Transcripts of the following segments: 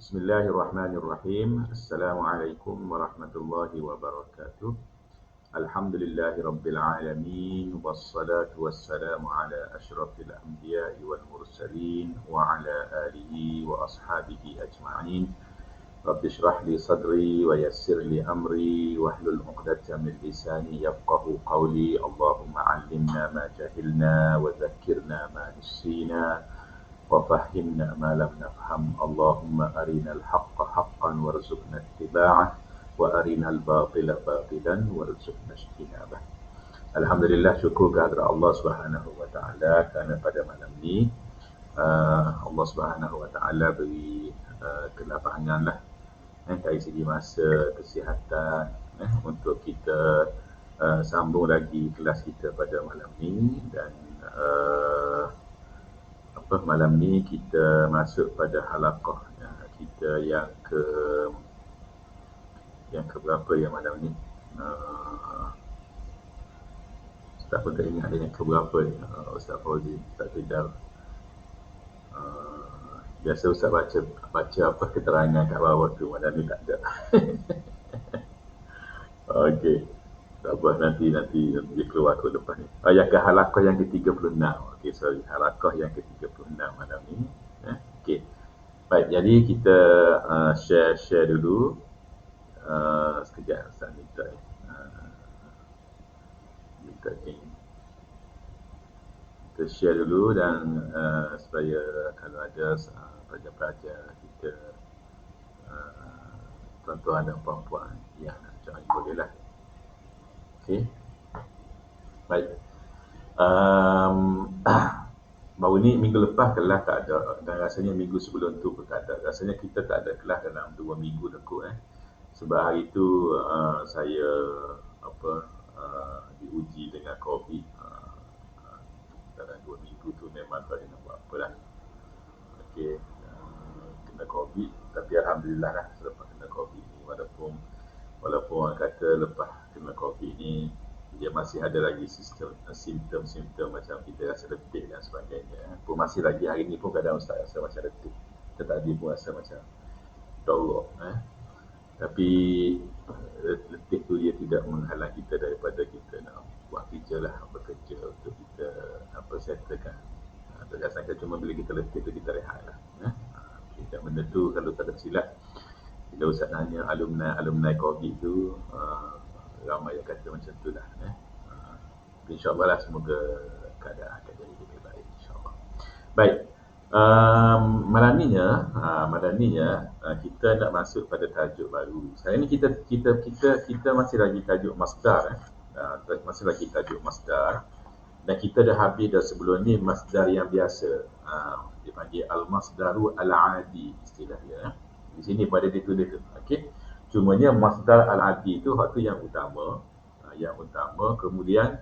Bismillahirrahmanirrahim. Assalamualaikum warahmatullahi wabarakatuh. Alhamdulillahi rabbil alamin. Wassalatu wassalamu ala asyrafil anbiya'i wal mursalin wa ala alihi wa ashabihi ajma'in. Rabbi shrah li sadri wa yassir li amri wahlul 'uqdatam min lisani yafqahu qawli. Allahumma 'allimna ma jahilna wa dhakkirna ma nassina وفهمنا ما لم نفهم اللهم أرنا الحق حقا وارزقنا اتباعه وأرنا الباطل باطلا وارزقنا اجتنابه. Alhamdulillah, syukur kehadrat Allah Subhanahu wa taala kerana pada malam ni Allah Subhanahu wa taala beri kelapanganlah dari segi masa, kesihatan untuk kita sambung lagi kelas kita pada malam ni. Dan malam ni kita masuk pada halaqah kita yang berapa ya malam ni? Ustaz pun tak ingat yang keberapa ni. Ustaz Fauzi, Ustaz Tidal. Biasa Ustaz baca apa keterangan kat bawah tu, malam ni tak ada. Okey. Tak apa, nanti dia keluar ke depan ni. Yang ke halaqah yang ke-36. Okey, sorry. Halaqah yang ke-36 malam ni. Okey. Baik, jadi kita share dulu. Sekejap, Ustaz minta ni. Kita share dulu dan supaya kalau ada pelajar-pelajar kita, tuan-tuan dan puan-puan yang nak join bolehlah. Okey. Baik. Baru ni minggu lepas kelas tak ada, dan rasanya minggu sebelum tu pun tak ada. Rasanya kita tak ada kelas dalam 2 minggu lekuk Sebab hari tu saya diuji dengan COVID. Dalam 2 minggu tu memang tak nak buat apa lah. Okey. Kena COVID, tapi alhamdulillah lah selepas kena COVID ni, walaupun orang kata lepas kena COVID ni dia masih ada lagi simptom-simptom macam kita rasa letih dan sebagainya. Pun masih lagi hari ni pun kadang Ustaz rasa macam letih. Tadi pun rasa macam dorok. Tapi letih tu dia tidak menghalang kita daripada kita nak buat kerja lah, bekerja untuk kita settlekan. Tak sangka cuma bila kita letih tu kita rehat lah. Dan benda tu kalau tak tersilap, bila Ustaz nanya alumni COVID tu, ramai yang kata macam tu lah. InsyaAllah lah, semoga keadaan akan jadi lebih baik, insyaAllah. Baik, malam ni kita nak masuk pada tajuk baru. Sekarang ni kita masih lagi tajuk masdar. Masih lagi tajuk masdar. Dan kita dah habis dah sebelum ni masdar yang biasa. Dipanggil al-masdaru al-adi istilah dia. Di sini pada ditulis tu. Okey. Cumanya masdar al-adi tu waktu yang utama. Kemudian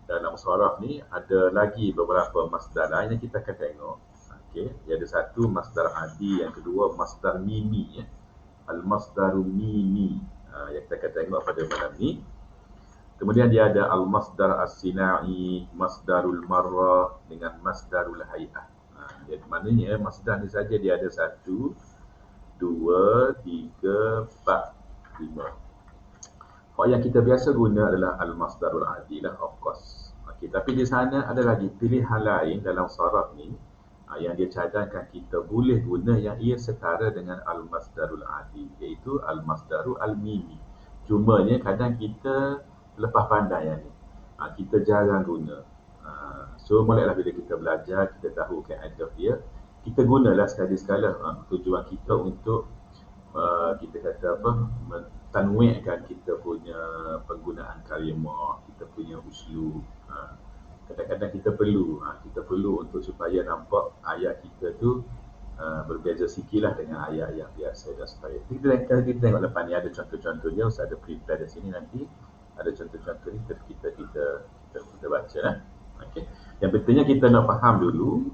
dalam saraf ni ada lagi beberapa masdar lain yang kita akan tengok. Okey, dia ada satu masdar adi, yang kedua masdar mimi al-masdaru mimi yang kita akan tengok pada malam ni. Kemudian dia ada al-masdar as-sina'i, masdarul marrah dengan masdarul hay'ah. Jadi maknanya masdar ni saja dia ada 1, 2, 3, 4, 5. Yang kita biasa guna adalah al-masdarul adi lah, of course. Okey, tapi di sana ada lagi pilihan lain dalam saraf ni yang dia cadangkan kita boleh guna yang ia setara dengan al-masdarul adi, iaitu al-masdaru al-mimi. Cumanya kadang kita lepas pandai yang ni. Kita jarang guna. So mulailah bila kita belajar, kita tahu kaedah dia, kita gunalah sekali-sekala. Tujuan kita untuk kita kata tanwi'kan kita punya penggunaan kalimah, kita punya uslub. Kadang-kadang kita perlu untuk supaya nampak ayat kita tu berbeza sikit lah dengan ayat yang biasa, dan supaya kita tengok lepas ni ada contoh-contohnya. Ustaz ada prepare di sini, nanti ada contoh-contoh ni kita baca lah. Okay. Yang pentingnya kita nak faham dulu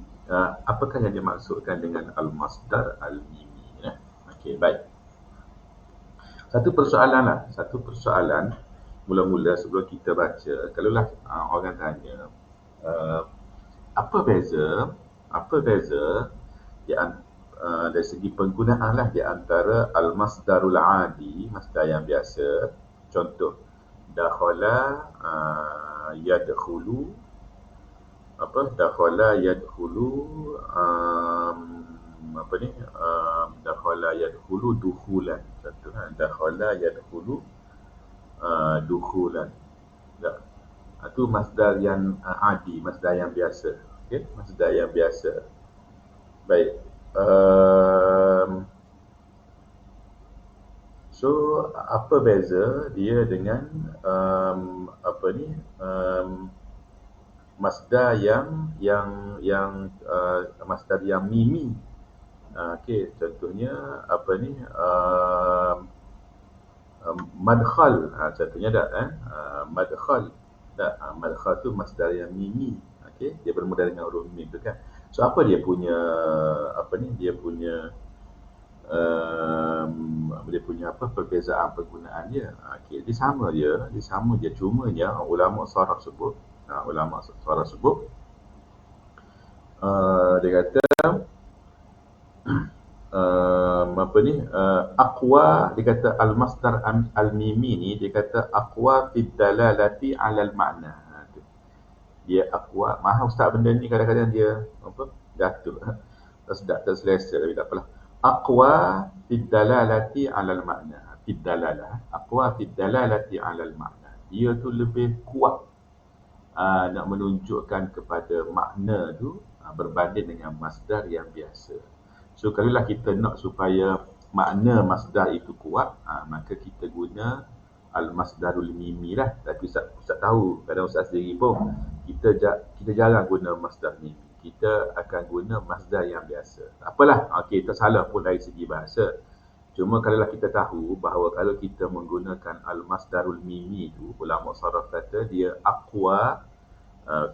apakah yang dimaksudkan dengan al-masdar al-mimi. Okey, baik. Satu persoalan mula-mula sebelum kita baca. Kalaulah orang tanya, apa beza dari segi penggunaan lah di antara al-masdarul adi, masdar yang biasa. Contoh, dakhala, yadkhulu, dakhala yadkhulu, dakhala yadkhulu dukhulan. Contoh, dakhala yadkhulu dukhulan. Itu masdar yang adi, masdar yang biasa. Okey, masdar yang biasa. Baik. So apa beza dia dengan masdar yang masdar yang mimi. Okey, contohnya madkhal. Contohnya tak madkhal. Tak, madkhal tu masdar yang mimi. Okey, dia bermula dengan huruf mim tu kan. So apa dia punya perbezaan penggunaan dia. Okey, dia sama je, cumanya ulama saraf sebut, dia kata aqwa, dia kata al-masdar al-mimi ni, dia kata aqwa fi dalalati 'ala al-ma'na. Dia aqwa, mahal ustaz benda ni, kadang-kadang dia jatuh. Tak selesa, tapi tak apalah. Aqwa fi dalalati 'ala al-ma'na. Fi dalalah, aqwa fi dalalati 'ala al-ma'na. Dia tu lebih kuat nak menunjukkan kepada makna tu berbanding dengan masdar yang biasa. So kalaulah kita nak supaya makna masdar itu kuat, maka kita guna al-masdarul mimi lah. Tapi Ustaz tahu, kadang Ustaz sendiri pun kita jarang guna masdar mimi. Kita akan guna masdar yang biasa. Tak apalah, kita salah pun dari segi bahasa. Cuma kalaulah kita tahu bahawa kalau kita menggunakan al-masdarul mimi tu, ulama saraf kata dia aqwa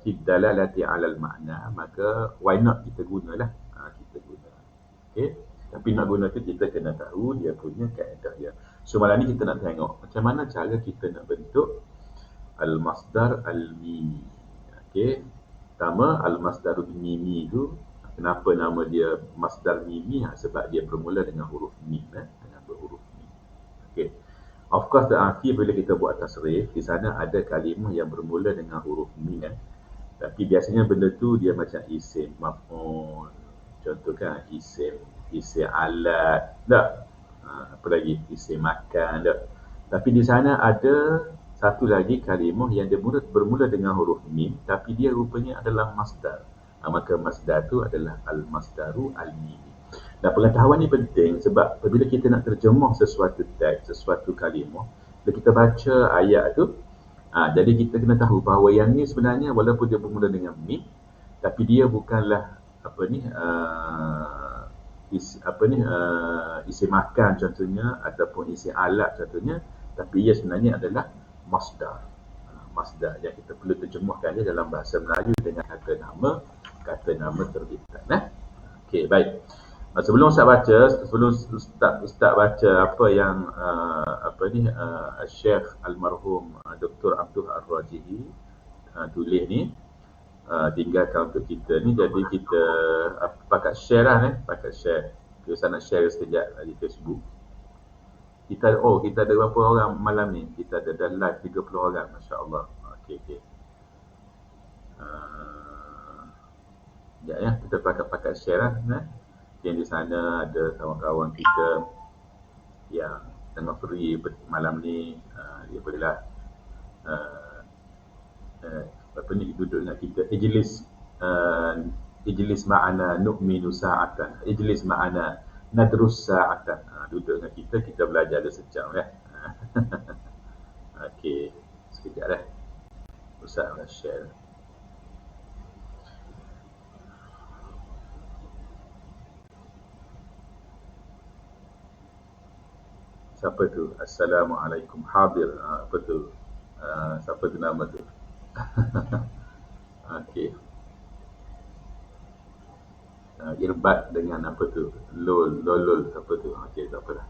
fi dalalati 'ala al-ma'na, maka why not kita gunalah. Kita guna. Okey, tapi nak guna tu kita kena tahu dia punya kaedah dia. So malam ni kita nak tengok macam mana cara kita nak bentuk al-masdar al-mimi. Okey, pertama al-masdarul mimi tu, kenapa nama dia masdar mimi? Sebab dia bermula dengan huruf mim, dengan berhuruf mim. Okey. Of course, arti bila kita buat tasrif, di sana ada kalimah yang bermula dengan huruf mim kan. Tapi biasanya benda tu dia macam isim maf'ul. Contoh kan, isim alat, tak? Apa lagi? Isim makan, tak? Tapi di sana ada satu lagi kalimah yang dia bermula dengan huruf mim, tapi dia rupanya adalah masdar. Maka masdar tu adalah al-masdaru al-mimi. Dan pengetahuan ni penting sebab apabila kita nak terjemah sesuatu teks, sesuatu kalimah, bila kita baca ayat tu, jadi kita kena tahu bahawa yang ni sebenarnya walaupun dia bermula dengan mim, tapi dia bukanlah isi makan contohnya, ataupun isi alat contohnya, tapi ia sebenarnya adalah masdar. Masdar yang kita perlu terjemahkan dia dalam bahasa Melayu dengan kata nama terbitan. Okey, baik. Sebelum Ustaz baca apa yang Syekh almarhum Dr. Abdul Ar-Rajihi tulis ni, tinggalkan untuk kita ni, jadi kita pakat share lah pakat share. Kita nak share sekejap di Facebook. Kita ada berapa orang malam ni? Kita ada dah live 30 orang, masya-Allah. Okey. Ya, kita pakat share lah. Yang di sana ada kawan-kawan kita yang tengah free malam ni, dia bolehlah duduk dengan kita. Ijlis ma'ana nu'minu sa'atan, ijlis ma'ana nadrus sa'atan. Duduk dengan kita belajar ada sejam ya. Okey, sekejap dah. Ustaz nak share. Siapa tu? Assalamualaikum. Hadir. Apa tu? Siapa tu nama tu? Okey. Irbat dengan apa tu? Lol. Apa tu? Okey, tak apalah.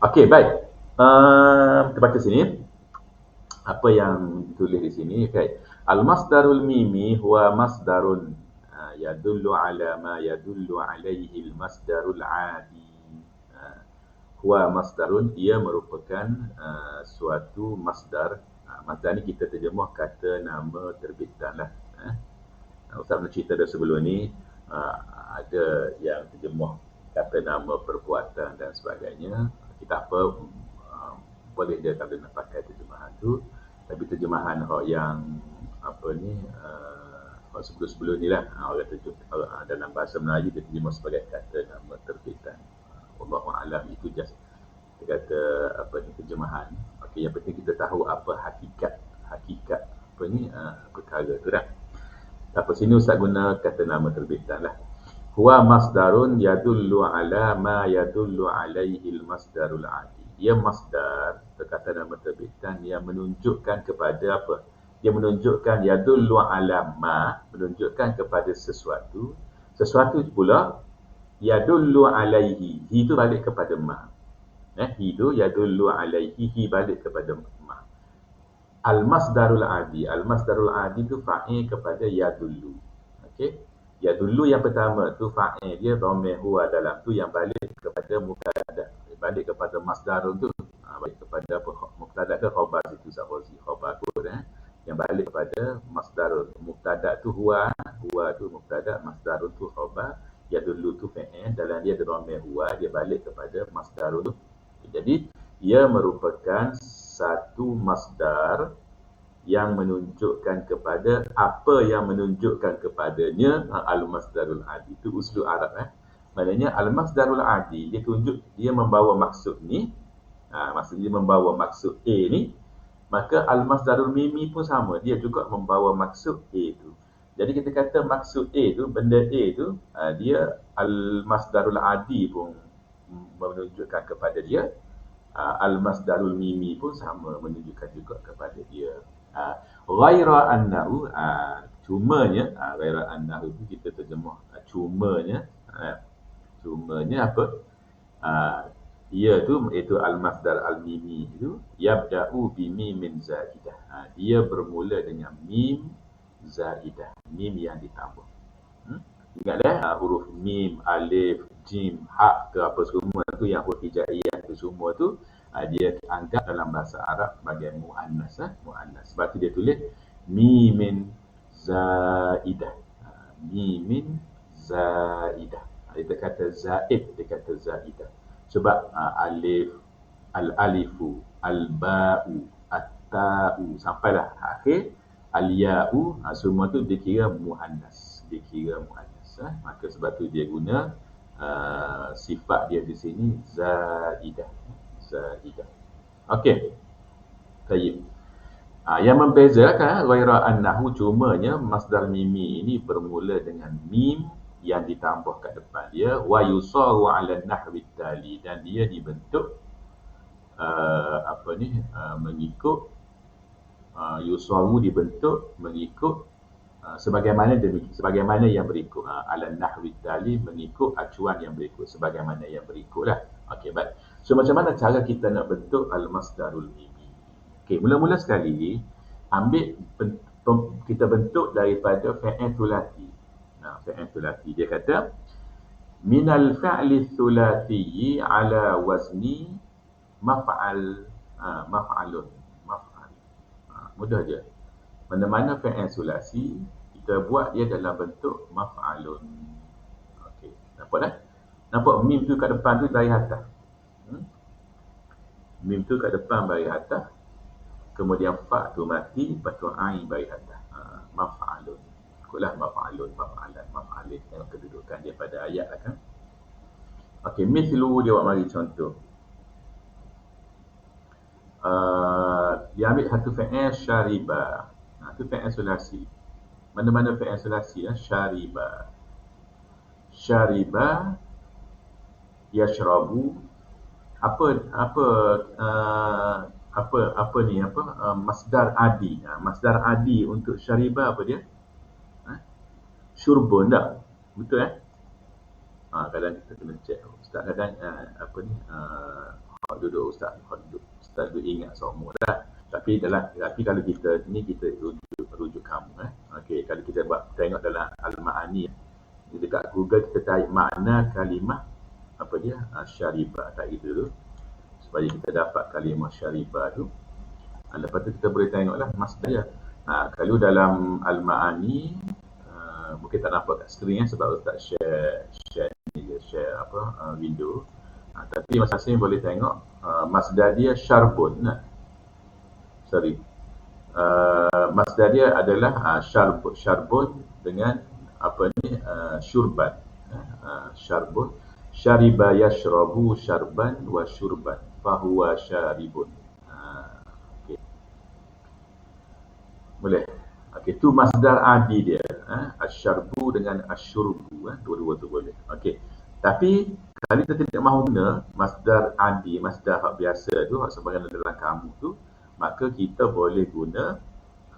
Okey, baik. Kita baca sini. Apa yang ditulis di sini? Okay. Al-masdarul mimi huwa masdarun. yadullu ala ma yadullu alaihi al-masdarul adi. Huwa masdarun, ia merupakan suatu masdar. Masdar ni kita terjemah kata nama terbitan lah. Ustaz pernah cerita dah sebelum ni, ada yang terjemah kata nama perbuatan dan sebagainya. Kita apa, boleh dia kalau nak pakai terjemahan tu, tapi terjemahan yang apa ni, sebelum-sebelum ni lah, orang dalam bahasa Melayu dia terjemah sebagai kata nama terbitan. Wallahu a'lam, itu just dia kata apa ni, terjemahan. Okey, yang penting kita tahu apa hakikat apa ni, perkara tu dah. Apa sini Ustaz guna kata nama terbitan lah. Huwa masdarun yadullu ala ma yadullu alaihi al-masdarul adi. Ia masdar, kata nama terbitan yang menunjukkan kepada apa? Dia menunjukkan yadullu ala ma, menunjukkan kepada sesuatu. Sesuatu pula yadullu alaihi, hi itu balik kepada ma. Hi itu yadullu alaihi, hi balik kepada ma. Al-masdarul adi, al-masdarul adi itu fa'il kepada yadullu. Okey. Yadullu yang pertama tu fa'il dia dhamir huwa dalam tu yang balik kepada mubtada, balik kepada masdarun tu, balik kepada apa, mubtada ke khabar itu Zawazi, khabar tu yang balik kepada masdarun. Mubtada tu huwa tu mubtada, masdarun tu khabar, yadullu tu fa'il, dalam dia ada dhamir huwa, dia balik kepada masdarun tu. Jadi ia merupakan satu masdar yang menunjukkan kepada apa yang menunjukkan kepadanya. Al-masdarul adi itu uslub Arab. Maknanya al-masdarul adi dia tunjuk, dia membawa maksud ni, maksudnya membawa maksud A ni, maka al-masdarul mimi pun sama, dia juga membawa maksud A tu. Jadi kita kata maksud A tu, benda A tu, dia al-masdarul adi pun menunjukkan kepada dia, al-masdarul mimi pun sama, menunjukkan juga kepada dia. Ghaira annahu, cumanya, ghaira annahu tu kita terjemah cumanya apa, ia tu iaitu al-masdar al-mimi itu yabda'u bi mimin zaidah, dia bermula dengan mim zaidah, mim yang ditambah. Ingatlah huruf mim, alif, jim, ha ke apa semua tu, yang huruf hijaiyah tu semua tu, dia anggap dalam bahasa Arab sebagai muannas. Muannas. Sebab tu dia tulis mimin zaidah. Mimin zaidah. Dia kata zaid, dia kata zaidah. Sebab alif, al-alifu, al-ba'u, at-ta'u, sampailah akhir al-ya'u, semua tu dikira muannas. Dikira muannas. Maka sebab tu dia guna sifat dia di sini zaidah. Zaidah. Okey. Baik. Yang membezakan ghaira annahu, cumanya masdar mimi ini bermula dengan mim yang ditambah kat depan dia, wa yusaru ala nahwi tali, dan dia dibentuk mengikut yusaru, dibentuk mengikut sebagaimana yang berikut, ala nahwi tali, mengikut acuan yang berikut, sebagaimana yang berikutlah. Okey, baik. So macam mana cara kita nak bentuk al-masdarul mimi? Okey, mula-mula sekali ambil kita bentuk daripada fa'il thulathi. Fa'il thulathi dia kata minal fa'li thulathi ala wazni maf'al. Maf'alun. Maf'al. Mudah je. Mana-mana fa'il thulathi kita buat dia dalam bentuk maf'alun. Okey, nampak dah? Nampak mim tu kat depan tu dari atas. Mim tu kat depan bagi atas, kemudian fa tu mati, lepas tu ain bagi atas. Maf'alun. Itulah maf'alun, maf'alan, maf'alin, yang kedudukan dia pada ayat lah kan. Okey, mithlu dia buat mari contoh. Dia ambil satu fa'il syariba. Itu fa'il sulasi. Mana-mana fa'il sulasi syariba. Syariba yashrabu, masdar adi. Masdar adi untuk syariba apa dia? Syurbun tak? Betul kadang kita kena cek. Ustaz kadang duduk Ustaz duduk ingat semua dah. Tapi kalau kita ni kita rujuk kamu. Okey, kalau kita tengok dalam al-ma'ani, dekat Google kita cari makna kalimah apa dia? Syaribah. Tak gitu dulu. Supaya kita dapat kalimah syaribah tu. Lepas tu kita boleh tengoklah masdar dia. Kalau dalam Al-Ma'ani, mungkin tak nampak kat skrin sebab Ustaz share window. Tapi masing-masing boleh tengok masdar dia syarbun. Masdar dia adalah syarbun dengan apa ni, syurban. Syarbun, syariba yashrabu syarban wa syurban fahuwa syaribun. Okay. Boleh. Okey, tu masdar adi dia. Asyarbu dengan asyurbu, dua-dua tu boleh. Okey. Tapi kalau kita tidak mahu guna masdar adi, masdar hak biasa tu, hak sebagaimana dalam kamu tu, maka kita boleh guna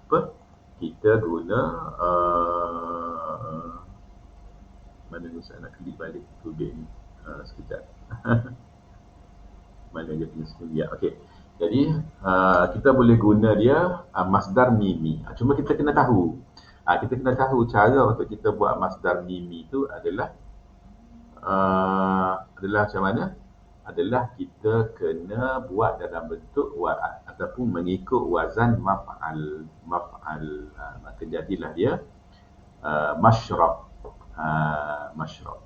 apa? Kita guna mana ni saya nak klik balik tubing ni. Sekejap. Mana dia punya screen dia. Okey. Jadi kita boleh guna dia masdar mimi. Cuma kita kena tahu. Kita kena tahu cara untuk kita buat masdar mimi tu adalah macam mana? Adalah kita kena buat dalam bentuk ataupun mengikut wazan maf'al. Maka jadilah dia masyrab. Masyrab.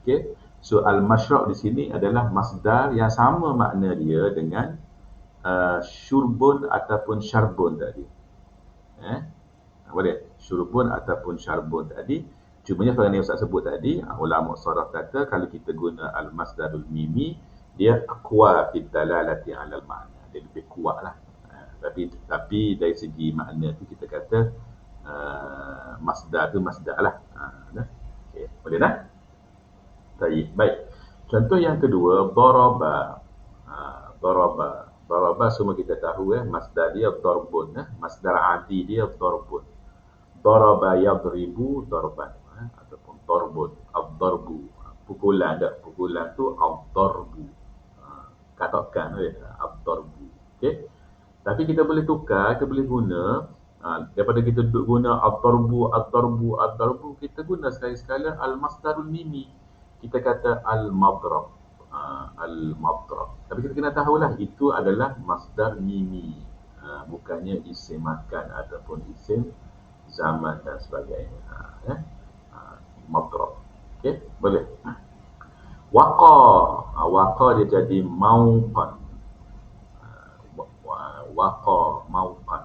Okey. So al-masyrab di sini adalah masdar yang sama makna dia dengan syurbun ataupun syarbun tadi. Boleh? Syurbun ataupun syarbun tadi. Cumanya seperti yang Ustaz sebut tadi, ulama saraf kata kalau kita guna al-masdarul mimi, dia aqwa fi dalalati 'ala al-ma'na. Dia lebih kuatlah. Tapi dari segi makna tu kita kata masdar tu masdar lah. Okay. Boleh dah? Baik. Contoh yang kedua, daraba. Daraba semua kita tahu masdar dia darbun, masdar adi dia darbun. Daraba yadribu darban, ataupun darbun, ad-darbu. Pukulan tu ad-darbu. Katakan ad-darbu. Okey. Tapi kita boleh tukar, kita boleh guna daripada kita duduk guna ad-darbu, kita guna sekali-sekala al-masdarul mimi. Kita kata al-madrab. Tapi kita kena tahulah itu adalah masdar mimi, bukannya isim makan ataupun isim zaman dan sebagainya. Madrab. Okey, boleh. Waqa dia jadi mauqan. Mauqan.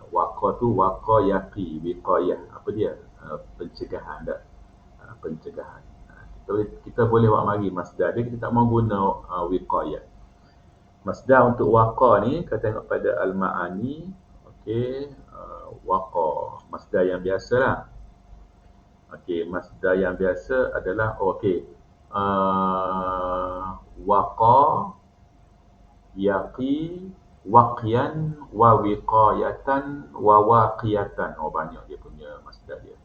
Waqa tu waqa yaqi, wiqayah. Apa dia? Pencegahan dah. Pencegahan. Kita boleh buat mari masdar dia, kita tak mahu guna wiqayah. Masdar untuk waqa ni, kita tengok pada al-ma'ani. Okey, waqa, masdar yang biasa lah. Okey, masdar yang biasa adalah waqa, yaqi, waqyan, wa wiqayatan, wa waqiyatan. Banyak dia punya masdar dia.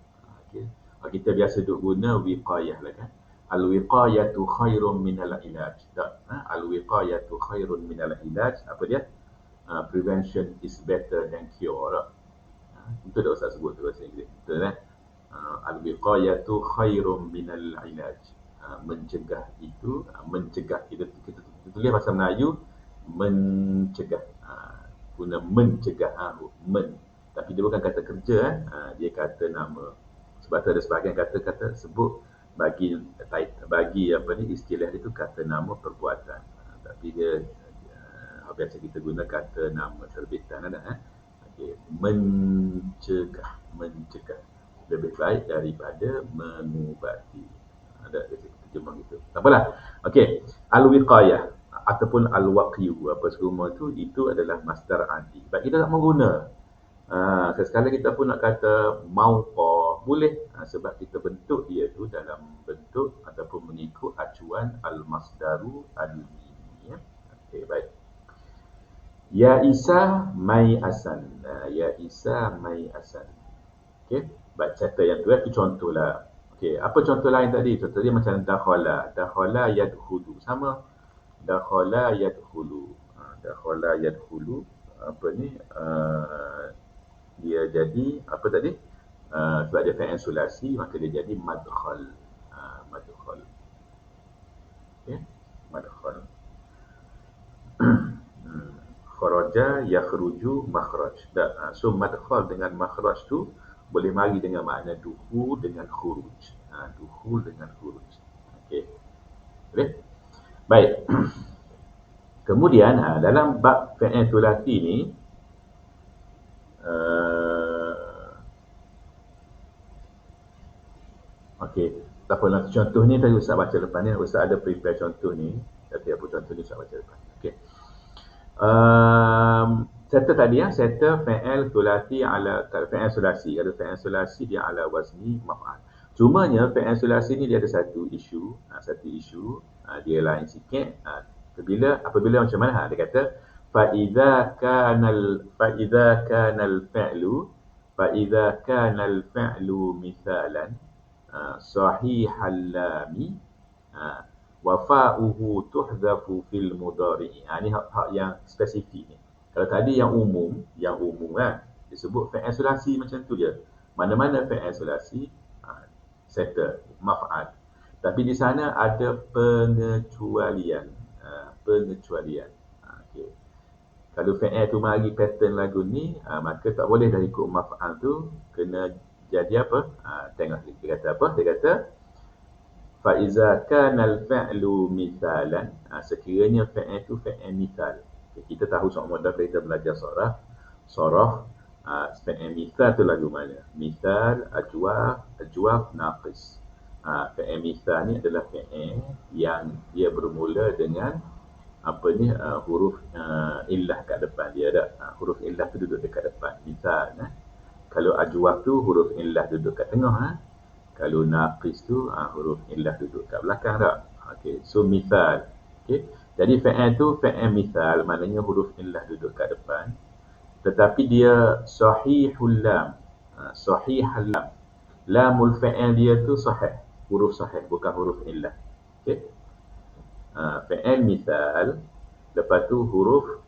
Okey, kita biasa duk guna wiqayah lah kan. Al-wiqayatu khairun minal ilaj. Al-wiqayatu khairun minal ilaj. Apa dia? Prevention is better than cure. Itu dah Ustaz sebut tu bahasa Inggeris. Betul kan? Al-wiqayatu khairun minal ilaj. Mencegah itu, mencegah. Kita tulis bahasa Melayu, mencegah. Guna mencegah. Tapi dia bukan kata kerja. Dia kata nama. Sebab tu ada sebahagian kata-kata sebut bagi apa ni, istilah itu kata nama perbuatan. Tapi dia biasa kita guna kata nama terbitan ada. Okey, mencegah lebih baik daripada mengubati. Ada terjemah gitu. Tak apalah. Okey, al-wiqayah ataupun al-waqyu, apa semua itu adalah masdar adi. Sebab kita tak mengguna. Sekali kita pun nak kata mauqa, boleh, sebab kita bentuk dia tu dalam bentuk ataupun mengikut acuan al-masdaru al-mimi. Okey, baik. Ya Isa mai asan. Ya Isa mai asan. Okey, baik, chapter yang tu itu contohlah. Okey, apa contoh lain tadi? Contoh dia macam dakhala yadkhulu. Sama. Dakhala yadkhulu. Dakhala yadkhulu apa ni? Dia jadi apa tadi? Sebab dia fi'il sulasi, maka dia jadi madkhal. Madkhal. Okay? Madkhal. Kharaja yakhruju makhraj. So madkhal dengan makhraj tu boleh mari dengan makna dukhul dengan khuruj. Dukhul dengan khuruj. Okey. Boleh? Baik. Kemudian dalam bab fi'il thulathi ni okey. Tak apa, contoh ni tadi Ustaz baca lepas ni. Ustaz ada prepare contoh ni. Tapi apa contoh ni Ustaz baca lepas. Okey. Settle tadi settle fi'il thulathi ala fi'il sulasi. Kalau fi'il sulasi dia ala wazni maf'al. Cumanya fi'il sulasi ni dia ada satu isu, dia lain sikit. Apabila macam mana? Dia kata fa idza kana al-fi'lu mithalan sahihal lami wa fa'uhu tuhdhafu fil mudhari'. Ni hak yang spesifik ni. Kalau tadi yang umum kan, disebut fi'il sulasi macam tu je. Mana-mana fi'il sulasi settle maf'al. Tapi di sana ada pengecualian. Okey. Kalau fi'il tu mari pattern lagu ni, maka tak boleh dah ikut maf'al tu, kena jadi apa? Tengok dia kata apa? Dia kata fa iza kana al-fi'lu mithalan, sekiranya fi'il tu fi'il mithal. Kita tahu soal modal kita belajar sorah. Fi'il mithal tu lagu mana? Mithal, ajwaf, naqis. Fi'il mithal ni adalah fi'il yang dia bermula dengan huruf illah kat depan dia dah. Huruf illah tu duduk dekat depan. Mithal. Kalau ajwaf tu huruf illah duduk kat tengah. Kalau naqis tu huruf illah duduk kat belakang dah. Okey, so mithal. Okey. Jadi fi'il tu fi'il mithal, maknanya huruf illah duduk kat depan. Tetapi dia sahihul lam. Sahihul lam. Lamul fi'il dia tu sahih. Huruf sahih, bukan huruf illah. Okey. Fi'il mithal, lepas tu huruf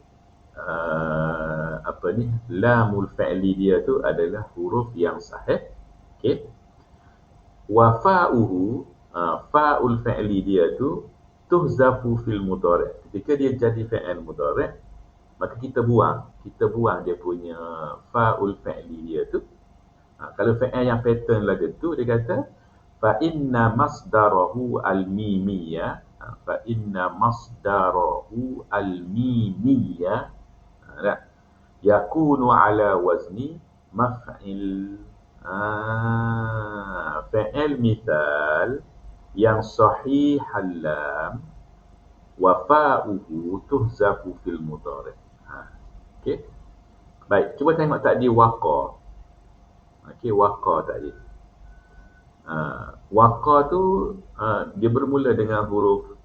lamul fi'li dia tu adalah huruf yang sahih. Okey. Wa fa'uhu, fa'ul fi'li dia tu tuhzafu fil mudhari'. Ketika dia jadi fi'il mudhari', maka kita buang dia punya fa'ul fi'li dia tu. Kalau fi'il yang pattern lagu tu, dia kata fa inna masdarahu al-mimiyya, yakunu ala wazni maf'il. Fi'il mithal yang sahih al-lam wa fa'uhu tuhzafu fil mudhari'. Okey. Baik, cuba tengok tadi waqa. Okey, waqa tadi. Waqa tu dia bermula dengan huruf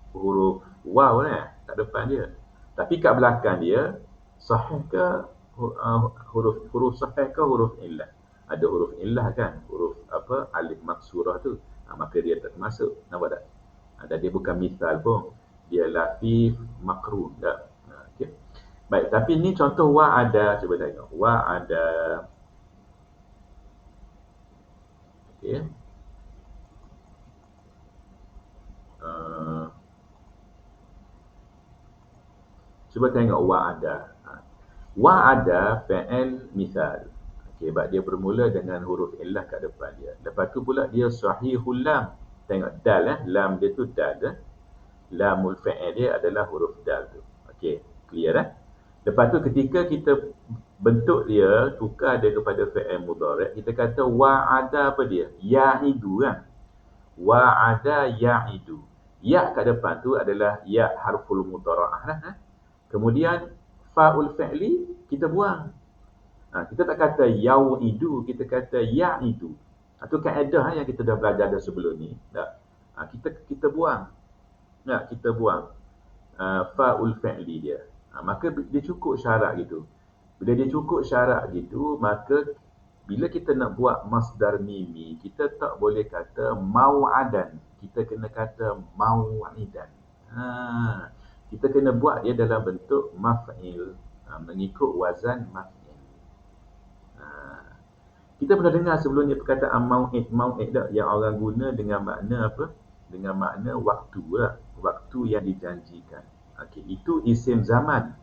waw kat depan dia. Tapi kat belakang dia sahih ke huruf sahih ke huruf illah? Ada huruf illah kan, huruf alif maksurah tu. Maka dia tak masuk. Nampak tak? Dan dia bukan mithal pun. Dia lafif makrun tak? Okey. Baik, tapi ni contoh wa'ada. Cuba tengok. Wa'ada. Okey. Cuba tengok wa'ada. Wa'ada fi'il mithal. Okey, sebab dia bermula dengan huruf illah kat depan dia. Lepas tu pula dia sahihul lam. Tengok dal lam dia tu dal. Lamul fi'il dia adalah huruf dal tu. Okey, clear Lepas tu ketika kita bentuk dia, tukar dia kepada fi'il mudhari', kita kata wa'ada apa dia? Ya'idu kan? Wa'ada ya'idu. Ya kat depan tu adalah ya harful mudhara'ah lah. Kemudian fa'ul fi'li kita buang. Kita tak kata yau'idu, kita kata ya'idu. Itu kaedah yang kita dah belajar dah sebelum ni. Kita buang. Kita buang fa'ul fi'li dia. Maka dia cukup syarat gitu. Bila dia cukup syarat gitu, maka bila kita nak buat masdar mimi, kita tak boleh kata mau'adan. Kita kena kata mau'idan. Kita kena buat dia dalam bentuk maf'il, mengikut wazan maf'il. Kita pernah dengar sebelum ni perkataan mau'id tak? Yang orang guna dengan makna apa? Dengan makna waktu lah. Waktu yang dijanjikan. Okey, itu isim zaman.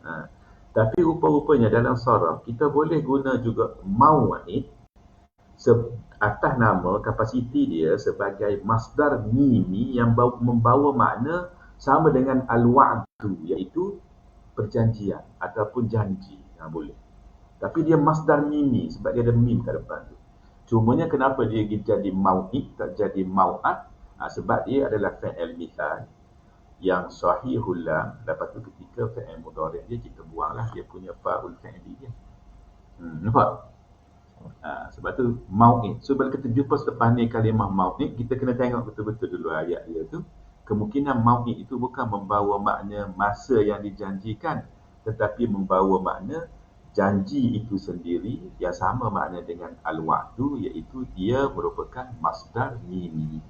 Ha. Tapi rupa-rupanya dalam saraf, kita boleh guna juga mau'id atas nama kapasiti dia sebagai masdar mimi yang membawa makna sama dengan al-wa'du, iaitu perjanjian ataupun janji. Boleh. Tapi dia masdar mimi sebab dia ada mim kat depan tu. Cumanya kenapa dia jadi mau'id tak jadi mau'ad? Sebab dia adalah fi'il mithal yang sahihul lam. Lepas tu ketika fi'il mudhari' dia kita buanglah dia punya fa'ul fi'li dia. Nampak? Sebab tu mau'id. So bila kita jumpa selepas ni kalimah mau'id, kita kena tengok betul-betul dulu ayat dia tu. Kemungkinan mau'id itu bukan membawa makna masa yang dijanjikan, tetapi membawa makna janji itu sendiri yang sama makna dengan al-wa'du, iaitu dia merupakan masdar mimi.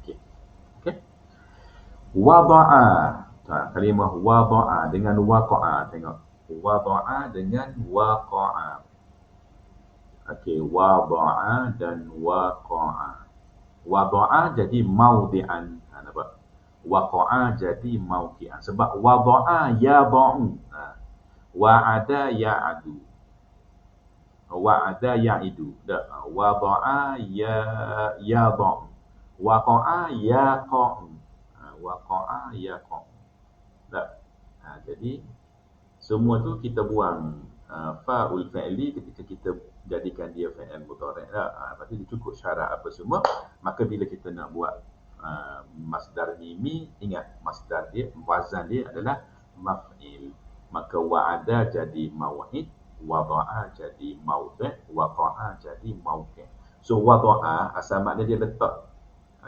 Okey. Okey. Wada'a. Kalimah wada'a dengan waqa'a. Tengok. Wada'a dengan waqa'a. Okey, wada'a dan waqa'a. Wada'a jadi maudi'an. Nampak? Waqa'a jadi mauqi'an. Sebab wada'a yada'u. Wa'ada ya'adu. Wa'ada ya'idu. Wada'a yada'u. Waqa'a yaqa'u. Waqa'a yaqa'u. Jadi semua tu kita buang fa'ul fi'li ketika kita jadikan dia fi'il mudhari'. Lepas tu dia cukup syarat apa semua. Maka bila kita nak buat masdar mimi, ingat masdar dia, wazan dia adalah maf'il. Maka wa'ada jadi mau'id, wada'a jadi maudi', waqa'a jadi mauqi'. So wada'a asal makna dia letak.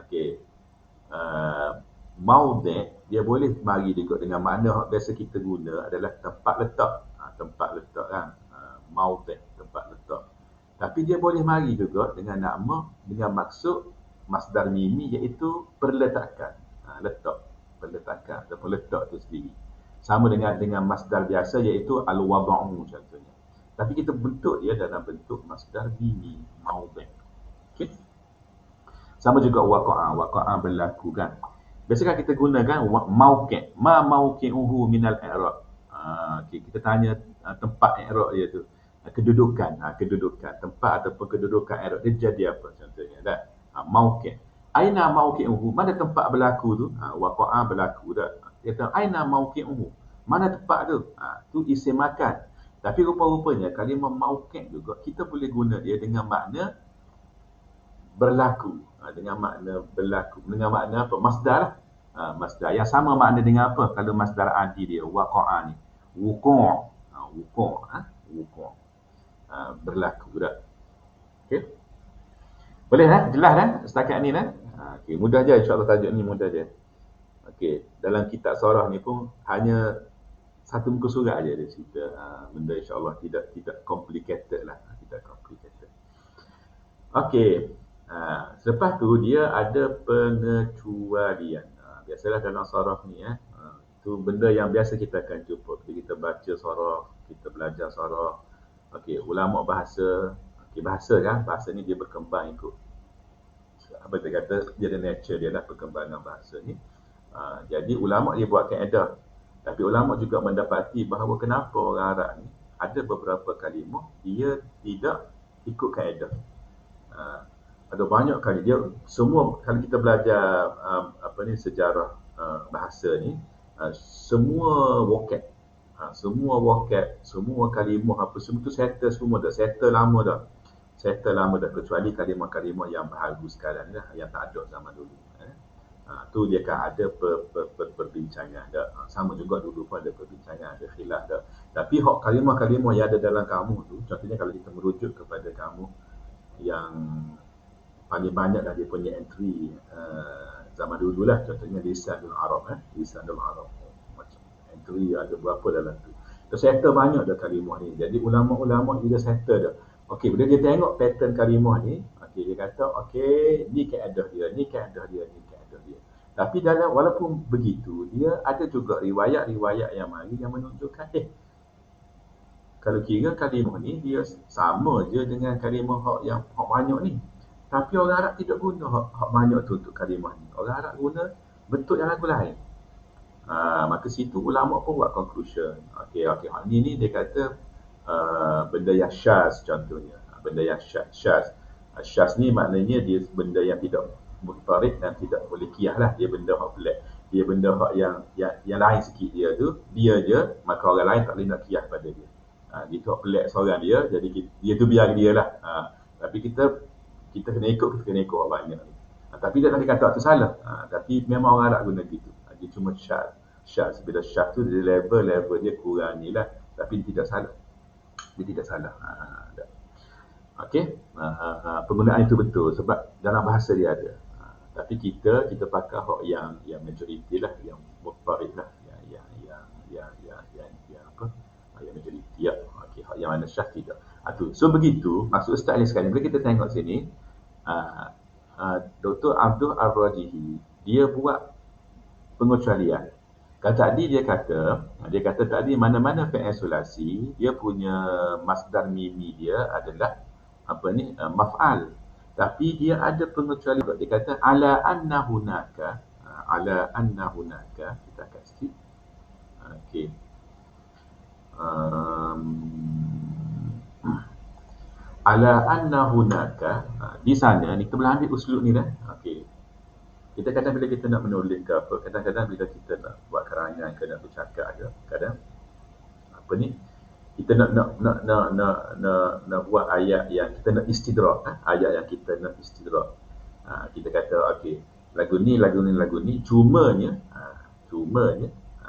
Okey. Maudi' dia boleh mari juga dengan makna biasa kita guna adalah tempat letak. Tempat letak kan. Maudi', tempat letak. Tapi dia boleh mari juga dengan nama, dengan maksud masdar mimi, iaitu perletakan. Letak, perletakan ataupun letak tu sendiri. Sama dengan masdar biasa, iaitu al-wada'u contohnya. Tapi kita bentuk dia dalam bentuk masdar mimi, maudi'. Okey. Sama juga waqa'a. Waqa'a berlaku kan. Biasanya kita gunakan mauqi'. Ma mauqi'uhu minal i'rab. Okay, kita tanya tempat i'rab dia tu. Kedudukan. Kedudukan. Tempat ataupun kedudukan i'rab dia jadi apa contohnya. Dah. Mauqi'. Aina mauqi'uhu. Mana tempat berlaku tu? Waqa'a berlaku dah. Dia kata, aina mauqi'uhu. Mana tempat tu? Tu isim makan. Tapi rupa-rupanya kalimah mauqi' juga kita boleh guna dia dengan makna berlaku. Dengan makna berlaku. Dengan makna apa? Masdar. Masdar. Yang sama makna dengan apa? Kalau masdar adi dia, waqa'a ni. Wuku'. Wuku'. Wuku'. Berlaku dah. Okey. Boleh dah? Jelas dah? Setakat ni dah? Okey. Mudah je. InsyaAllah tajuk ni mudah je. Okey. Dalam kitab Sarah ni pun hanya satu muka surat aja dia cerita. Benda insyaAllah tidak complicated lah. Tidak complicated. Okey. Selepas tu dia ada pengecualian. Biasalah dalam saraf ni itu benda yang biasa kita akan jumpa bila kita baca saraf, kita belajar saraf. Okey, ulama bahasa, bahasa kan, bahasa ni dia berkembang ikut apa dia kata, dia ada nature dia lah perkembangan bahasa ni. Jadi ulama dia buat kaedah. Tapi ulama juga mendapati bahawa kenapa orang Arab ni ada beberapa kalimah dia tidak ikut kaedah. Ada banyak kali dia semua kalau kita belajar sejarah bahasa ni, semua vocab, semua kalimah apa semua tu settle semua dah, settle lama dah kecuali kalimah-kalimah yang baharu sekarang lah, yang tak ada zaman dulu. Tu dia akan ada perbincangan dah. Sama juga dulu pun ada perbincangan, ada khilaf dah. Tapi hak kalimah-kalimah yang ada dalam kamus tu, contohnya kalau kita merujuk kepada kamus yang paling banyak dah dia punya entry zaman dulu lah, contohnya Lisanul Arab, Lisanul Arab macam entry ada berapa dalam tu. So settle banyak dah kalimah ni. Jadi ulama-ulama juga settle dah. Okey, bila dia tengok pattern kalimah ni, okey dia kata okey ni kaedah dia, ni kaedah dia, ni kaedah dia. Tapi dalam walaupun begitu, dia ada juga riwayat-riwayat yang mari yang menunjukkan kalau kira kalimah ni dia sama je dengan kalimah yang banyak ni. Tapi orang Arab tidak guna hak banyak tu untuk kalimah ni. Orang Arab guna bentuk yang lagu lain. Maka situ ulama pun buat conclusion. Okey, hak ni dia kata benda yang syaz contohnya. Benda yang syaz. Syaz ni maknanya dia benda yang tidak mutarid dan tidak boleh qiyas lah. Dia benda hak pelik. Dia benda hak yang lain sikit dia tu. Dia je, maka orang lain tak boleh nak qiyas pada dia. Gitu hak pelik seorang dia, jadi dia tu biar dia lah. Tapi kita kena ikut hak banyak ni. Tapi dia tak boleh kata tu salah. Tapi memang orang Arab guna gitu. Dia cuma syaz. Bila syaz tu dia level dia kurang ni lah. Tapi dia tidak salah. Dia tidak salah. Okey, penggunaan itu betul sebab dalam bahasa dia ada. Tapi kita pakai hak yang majoriti lah, yang mutarid lah, yang apa? Yang majoriti ya. Okey, hak yang mana syaz tidak. Tu. So begitu, maksud ustaz ni sekali. Bila kita tengok sini, Dr. Abdul Ar-Rajihi dia buat pengecualian. Kalau tadi dia kata tadi mana-mana fi'il sulasi dia punya masdar mimi dia adalah maf'al. Tapi dia ada pengecualian. Dia kata ala anna hunaka kita akan sikit. Okey. Ala anna hunaka di sana ni kita boleh ambil uslub ni dah. Okey. Kita kadang bila kita nak menulis ke apa, kadang-kadang bila kita nak buat karangan ke nak bercakap ada, kadang kita nak buat ayat yang kita nak istidrak, ayat yang kita nak istidrak. Kita kata okey, lagu ni cumanya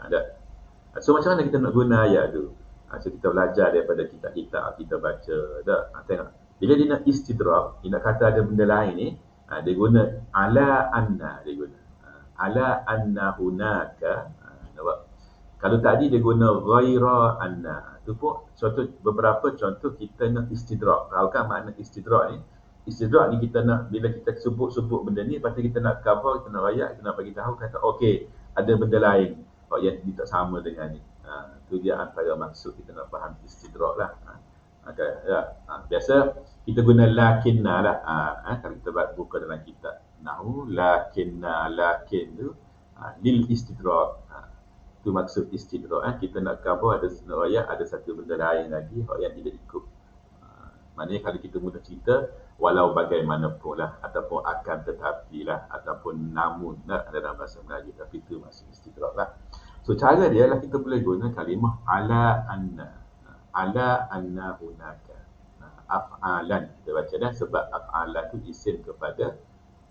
ada. So macam mana kita nak guna ayat tu? So kita belajar daripada kitab-kitab kita baca dah. Tengok. Bila dia nak istidrak, dia nak kata ada benda lain ni, dia guna ala anna, dia guna ala anna hunaka. Nampak? Kalau tadi dia guna ghaira anna, tu pun beberapa contoh kita nak istidrak. Tahu kan makna istidrak ni? Istidrak ni kita nak, bila kita sebut benda ni, lepas tu kita nak cover, kita nak rayak, kita nak bagi tahu kata okey, ada benda lain yang tak sama dengan ni. Tu dia antara maksud kita nak faham istidrak lah. Biasa kita guna lakinna lah. Kalau kita buka dalam kitab nahwu, lakin tu lil istidrak. Tu maksud istidrak. Kita nak cover ada ayat, ada satu benda lain lagi yang tidak ikut. Maknanya kalau kita mudah cerita, walau bagaimanapun lah, ataupun akan tetapi lah, ataupun namun lah dalam bahasa Melayu, tapi itu maksud istidrak lah. So cara dia lah kita boleh guna kalimah ala anna hunaka. Af'alan kita baca dah, sebab af'alan tu isim kepada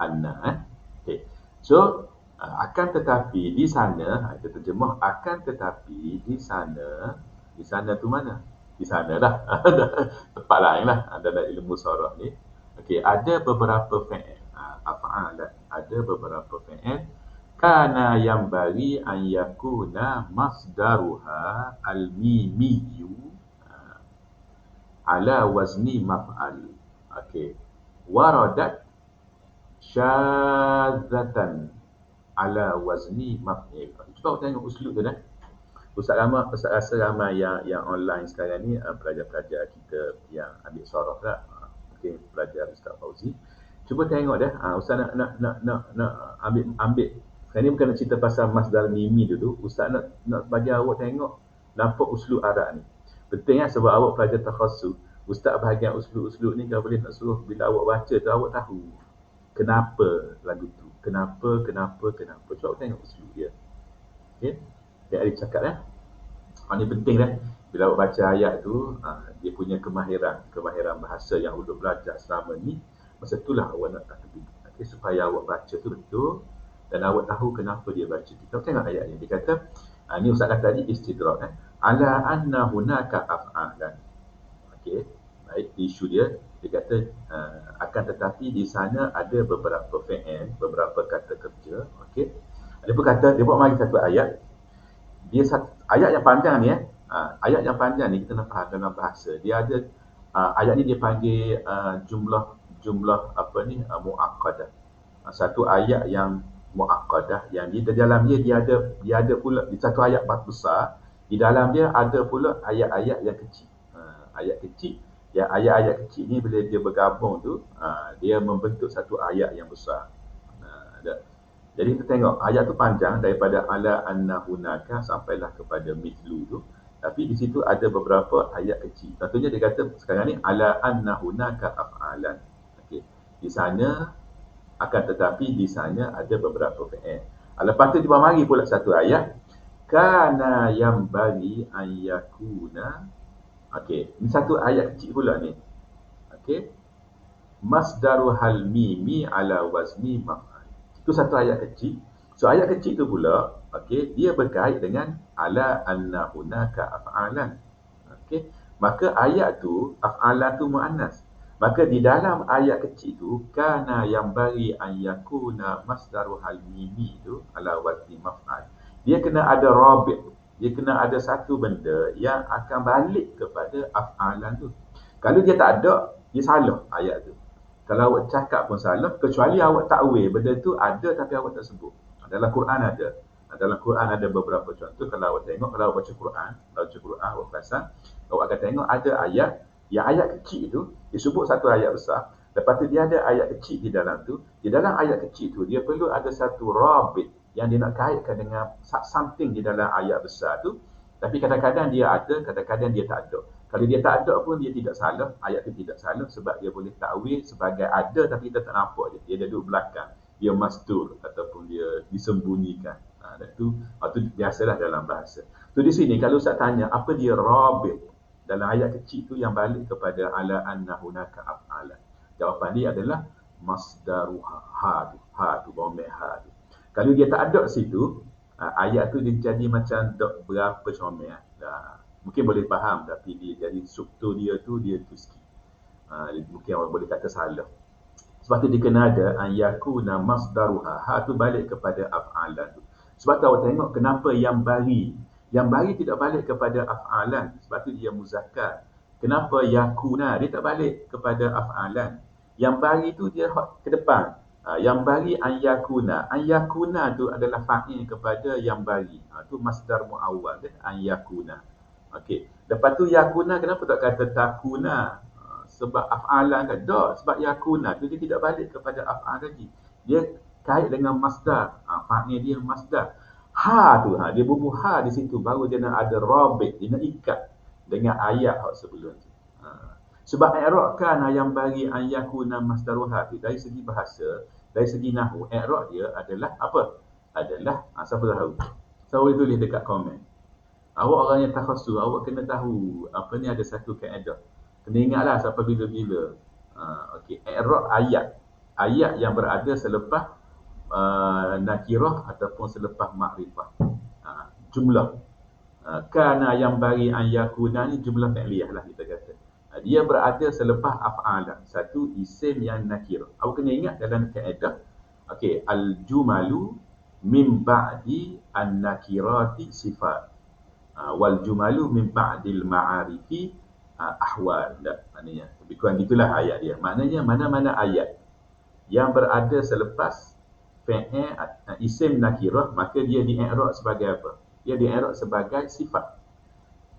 anna. Okay. So akan tetapi di sana, kita terjemah akan tetapi di sana tu mana? Di sana lah. Tempat lain lah dalam ilmu sarah ni. Okey, ada beberapa fi'il af'alan, ada beberapa fi'il kana yang bagi an yakuna masdaruha al-mimiyyu ala wazni maf'al. Okey. Waradat syadzatan ala wazni maf'il. Cuba tengok uslub tu dah. Ustaz rasa ramai yang online sekarang ni pelajar-pelajar kita yang ambil saraf lah. Mungkin pelajar Ustaz Fauzi. Cuba tengok dah. Ustaz nak ambil. Sekarang ni bukan nak cerita pasal masdar mimi dulu. Ustaz nak bagi awak tengok nampak uslub Arab ni. Penting kan sebab awak pelajar takhassus. Ustaz bahagian uslub-uslub ni kalau boleh nak suruh bila awak baca tu awak tahu kenapa lagu tu. Kenapa. Cuba tengok uslub dia. Okey. Dia ada cakap dah. Ini penting dah. Bila awak baca ayat tu, dia punya kemahiran bahasa yang awak belajar selama ni, masa itulah awak nak tahu. Okay, supaya awak baca tu betul dan awak tahu kenapa dia baca. Kita tengok ayat ni. Dia kata, ni Ustaz kata tadi istidrak. Ala anna hunaka af'alan. Okey. Baik, isu dia kata akan tetapi di sana ada beberapa fi'il, beberapa kata kerja. Okey. Dia pun kata, dia buat mari satu ayat. Dia ayat yang panjang ni ayat yang panjang ni kita nak faham dalam bahasa. Dia ada ayat ni dia panggil jumlah muaqqadah. Satu ayat yang muaqqadah yang di dalam dia ada pula di satu ayat besar, di dalam dia ada pula ayat-ayat yang kecil. Ayat kecil, yang ayat-ayat kecil ni bila dia bergabung tu, dia membentuk satu ayat yang besar. Jadi kita tengok ayat tu panjang daripada ala anna hunaka sampailah kepada mithlu tu. Tapi di situ ada beberapa ayat kecil. Contohnya dia kata sekarang ni ala anna hunaka af'alan. Okey. Di sana akan tetapi di sana ada beberapa fi'il. Lepas tu dia mari pula satu ayat kana yang bagi an yakuna. Okey, ni satu ayat kecil pula ni. Okey. Masdaru hal mimi ala wazni maf'al. Itu satu ayat kecil. So ayat kecil tu pula, okey, dia berkait dengan ala anna hunaka af'alan. Okey. Maka ayat tu af'alan tu muannas. Maka di dalam ayat kecil tu kana yang bagi an yakuna masdaru hal mimi tu ala wazni maf'al. Dia kena ada rabit. Dia kena ada satu benda yang akan balik kepada af'alan tu. Kalau dia tak ada, dia salah ayat tu. Kalau awak cakap pun salah, kecuali awak takwil benda tu ada tapi awak tak sebut. Dalam Quran ada. Dalam Quran ada beberapa contoh. Kalau awak tengok, kalau awak baca Quran, awak perasan, awak akan tengok ada ayat, yang ayat kecil tu, disebut satu ayat besar. Lepas tu dia ada ayat kecil di dalam tu. Di dalam ayat kecil tu, dia perlu ada satu rabit yang dia nak kaitkan dengan something di dalam ayat besar tu. Tapi kadang-kadang dia ada, kadang-kadang dia tak ada. Kalau dia tak ada pun dia tidak salah, ayat itu tidak salah sebab dia boleh takwil sebagai ada tapi kita tak nampak dia. Dia duduk belakang, dia mastur ataupun dia disembunyikan. Itu biasalah dalam bahasa. Tu di sini kalau Ustaz tanya apa dia rabit dalam ayat kecil tu yang balik kepada ala anna hunaka af'alan. Jawapan dia adalah masdaruha ha tu bomeh ha tu. Kalau dia tak ada situ, ayat tu dia jadi macam tak berapa comel. Mungkin boleh faham tapi dia jadi struktur dia tu sikit. Mungkin orang boleh kata salah. Sebab tu dia kena ada an yakuna masdaruha. Ha tu balik kepada af'alan tu. Sebab tu awak tengok kenapa yang bari tidak balik kepada af'alan. Sebab tu dia muzakkar. Kenapa yakuna dia tak balik kepada af'alan. Yang bari tu dia ke depan. Yang bari an yakuna. An yakuna tu adalah fa'il kepada yang bari. Tu masdar muawwal an yakuna. Okey. Lepas tu yakuna kenapa tak kata takuna? Sebab af'alan kan? Tak. Sebab yakuna tu dia tidak balik kepada af'al lagi. Dia kait dengan masdar. Fa'il dia masdar. Ha tu, dia bubuh ha di situ. Baru dia nak ada rabit. Dia nak ikat dengan ayat sebelum tu. Sebab i'rab kana yang bagi an yakuna masdaruha tu dari segi bahasa, dari segi nahwu, i'rab dia adalah apa? Adalah, siapa tahu? Saya boleh tulis dekat komen. Awak orang yang takhassus, awak kena tahu apa ni ada satu kaedah. Kena ingatlah sampai bila-bila. Okey, i'rab ayat yang berada selepas nakirah ataupun selepas makrifah. Jumlah. Kana yang bagi an yakuna ni jumlah fi'liyah lah kita kata. Dia berada selepas af'alan. Satu isim yang nakirah. Awak kena ingat dalam kaedah. Okey, al-jumalu min ba'di an-nakirati sifat. Wal jumalu min ba'dil ma'arifi ahwal. Maknanya lebih kurang itulah ayat dia. Maknanya mana-mana ayat yang berada selepas fi'il isim nakirah, maka dia di-i'rab sebagai apa? Dia di-i'rab sebagai sifat.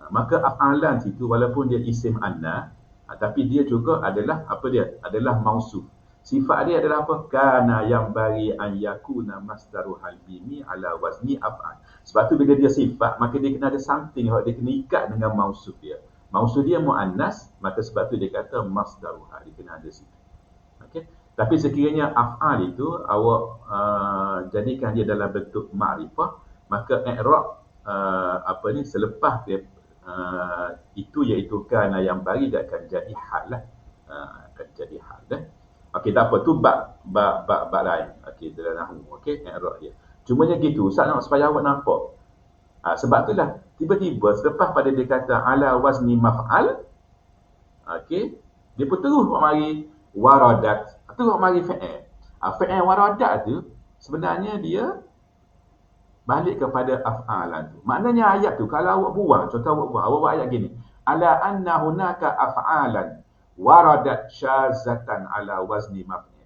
Maka af'alan situ walaupun dia isim anna, tapi dia juga adalah apa dia? Adalah mausuf. Sifat dia adalah apa? Kana yang bagi an yakuna masdaru hal bimi ala wazni af'al. Sebab tu bila dia sifat, maka dia kena ada something, dia kena ikat dengan mausuf dia. Mausuf dia muannas, maka sebab tu dia kata masdaru hal, dia kena ada situ. Okey. Tapi sekiranya af'al itu awak jadikan dia dalam bentuk ma'rifah, maka i'rab selepas dia itu iaitu kana yang bagi dia akan jadi hal lah. Akan jadi hal dah. Okey, tak apa, tu bab lain. Okey, dalam nahwu. Okey, i'rab dia. Cumanya gitu, Ustaz nak supaya awak nampak. Sebab itulah tiba-tiba selepas pada dia kata ala wazni maf'al, okey, dia pun terus mari waradat. Terus mari fi'il. Fi'il waradat tu sebenarnya dia balik kepada af'alan tu. Maknanya ayat tu kalau awak buang, contoh awak buang ayat gini. Ala anna hunaka af'alan waradat syazatan ala wazni maf'il.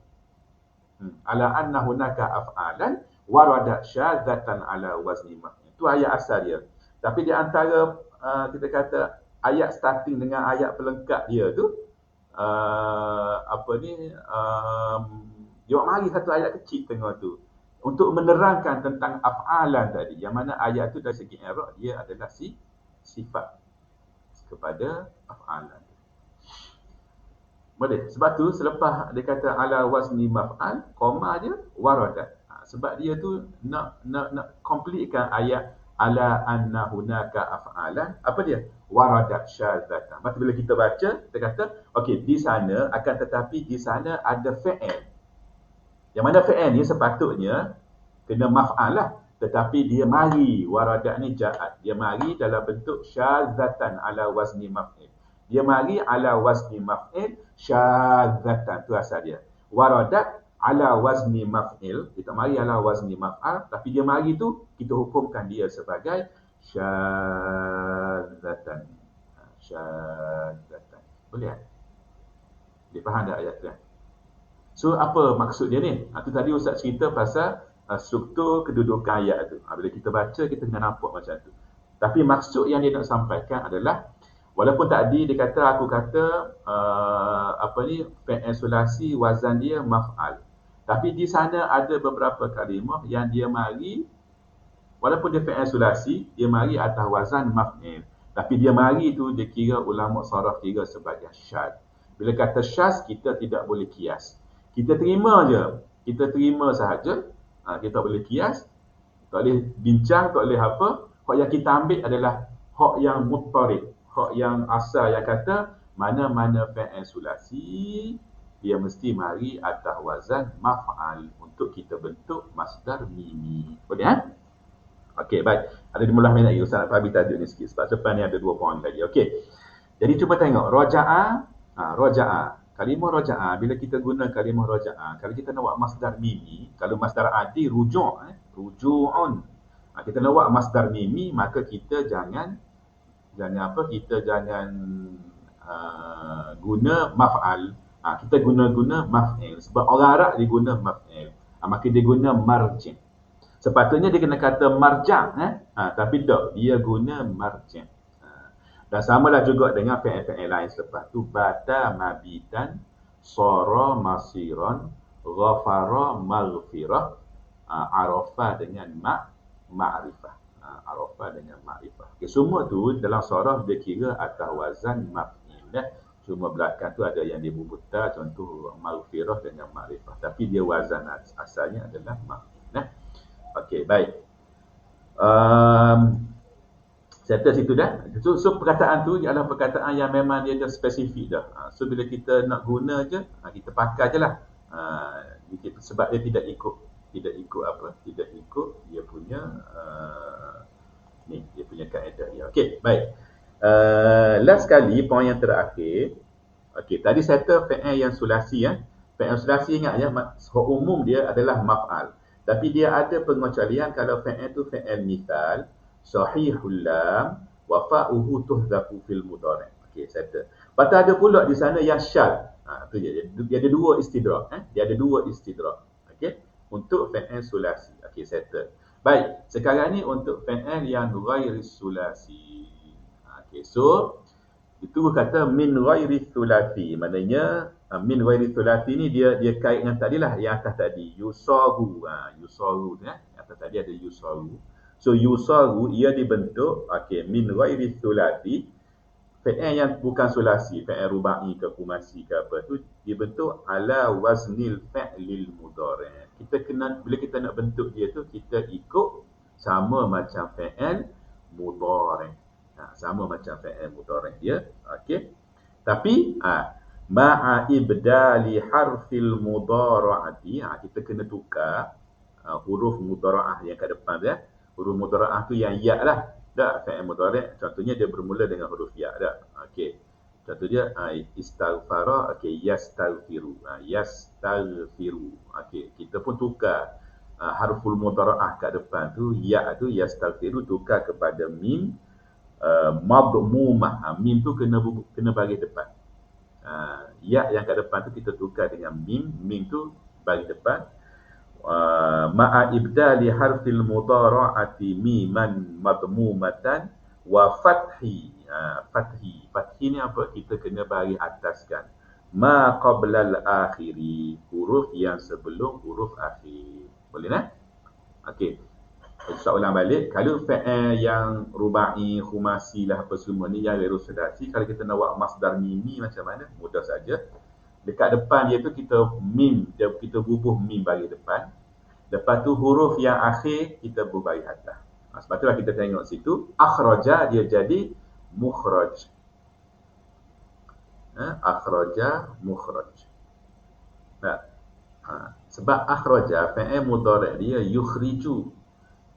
Ala anna hunaka af'alan waradat syazatan ala wazni maf'il. Itu ayat asal dia. Tapi di antara kita kata ayat starting dengan ayat pelengkap dia tu dia mari satu ayat kecil tengah tu untuk menerangkan tentang af'alan tadi, yang mana ayat tu dari segi i'rab dia adalah sifat kepada af'alan. Boleh. Sebab tu selepas dia kata ala wazni maf'al, koma dia waradat. Sebab dia tu nak completekan ayat ala anna hunaka af'alan. Apa dia? Waradat syadzatan. Maka bila kita baca, kita kata, okey, di sana akan tetapi di sana ada fi'il. Yang mana fi'il ni sepatutnya kena maf'al lah. Tetapi dia mari, waradat ni ja'at. Dia mari dalam bentuk syadzatan ala wazni maf'il. Dia mari ala wazni maf'il syadzatan, tu asal dia. Waradat ala wazni maf'il, kita mari ala wazni maf'al, tapi dia mari tu kita hukumkan dia sebagai syadzatan. Syadzatan. Boleh kan? Dia faham tak ayat tu kan? So apa maksud dia ni? Itu tadi Ustaz cerita pasal struktur kedudukan ayat tu. Bila kita baca kita kena nampak macam tu. Tapi maksud yang dia nak sampaikan adalah, walaupun tadi dia kata, aku kata fi'il sulasi wazan dia maf'al. Tapi di sana ada beberapa kalimah yang dia mari, walaupun dia fi'il sulasi, dia mari atas wazan maf'il. Tapi dia mari tu dia kira ulama saraf kira sebagai syadz. Bila kata syadz, kita tidak boleh kias. Kita terima je. Kita terima sahaja. Kita boleh kias. Tak boleh bincang, tak boleh apa. Hak yang kita ambil adalah hak yang muttarid. Hak yang asal yang kata mana-mana fi'il sulasi dia mesti mari atas wazan maf'al untuk kita bentuk masdar mimi. Boleh kan? Okey, baik. Ada 15 minit lagi Ustaz nak fahami tajuk ni sikit sebab depan ni ada 2 poin lagi. Okey. Jadi cuba tengok raja'a, raja'a. Kalimah raja'a, bila kita guna kalimah raja'a, kalau kita nak buat masdar mimi, kalau masdar adi rujuk', ruju'un. Kita nak buat masdar mimi, maka kita jangan guna maf'al. Kita guna maf'il. Sebab orang Arab dia guna maf'il. Maka dia guna marji'. Sepatutnya dia kena kata marja', tapi tak, dia guna marji'. Dan samalah juga dengan fi'il lain selepas tu, bata mabitan, sara masiran, ghafara maghfirah, arafa dengan ma'rifah. Arafah dengan ma'rifah. Okay, semua tu dalam saraf dia kira atas wazan maf'il. Cuma belakang tu ada yang dia bubuta, contoh maghfirah dengan ma'rifah. Tapi dia wazan asalnya adalah maf'il. Okey, baik. Settle situ dah. So perkataan tu adalah perkataan yang memang dia dah spesifik dah. So bila kita nak guna je, kita pakai je lah. Sebab dia tidak ikut dia punya dia punya kaedah dia. Okey, baik. Last sekali poin yang terakhir. Okey, tadi settle fi'il yang sulasi ya. Fi'il sulasi ingat ya, umum dia adalah maf'al. Tapi dia ada pengecualian kalau fi'il tu fi'il mithal, sahihul lam, wa fa'uhu tuhzafu fil mudhari'. Okey, settle. Lepas ada pula di sana yang syadz. Tu dia ada dua istidrak, Dia ada dua istidrak. Okey, untuk fi'il sulasi. Okey, settle. Baik, sekarang ni untuk fi'il yang ghairi sulasi. Okey, so itu kata min ghairi sulasi. Maknanya min ghairi sulasi ni dia kait dengan tadilah yang atas tadi, yusaru. Yusaru tu Yang atas tadi ada yusaru. So yusaru ia dibentuk min ghairi sulasi. Fi'il yang bukan sulasi, fi'il rubai ke khumasi ke apa tu dibentuk ala waznil fi'lil mudhari'. Bila kita nak bentuk dia tu, kita ikut sama macam fi'il mudhari'. Sama macam fi'il mudhari' dia. Okey. Tapi ma'a ibdali harfil mudhara'ati, kita kena tukar huruf mudhara'ah yang kat depan dia. Huruf mudhara'ah tu yang ya lah. Tak, fi'il mudhari', contohnya dia bermula dengan huruf ya dah. Okey. Contoh dia istaghfara, yastaghfiru. Yastaghfiru. Okey, kita pun tukar harful mudhara'ah kat depan tu, ya tu yastaghfiru tukar kepada mim madmumah. Mim tu kena bagi depan. Ya yang kat depan tu kita tukar dengan mim tu bagi depan. Ma'a ibdali harfil mudhara'ati miman madmumatan wa fathi. Fathi ni apa? Kita kena bagi ataskan ma qablal akhiri, huruf yang sebelum huruf akhir. Boleh tak? Okey. Soalan balik, kalau fi'il yang rubai, khumasi lah apa semua ni yang ghairu sudasi, kalau kita nak buat masdar mimi macam mana? Mudah saja. Dekat depan dia tu kita mim, kita bubuh mim bagi depan. Lepas tu huruf yang akhir kita bubuh bagi atas. Sebab itulah kita tengok situ, akhraja dia jadi mukhraj. Akhraja mukhraj. Nah, sebab akhraja fi'il mudhari' dia yukhriju.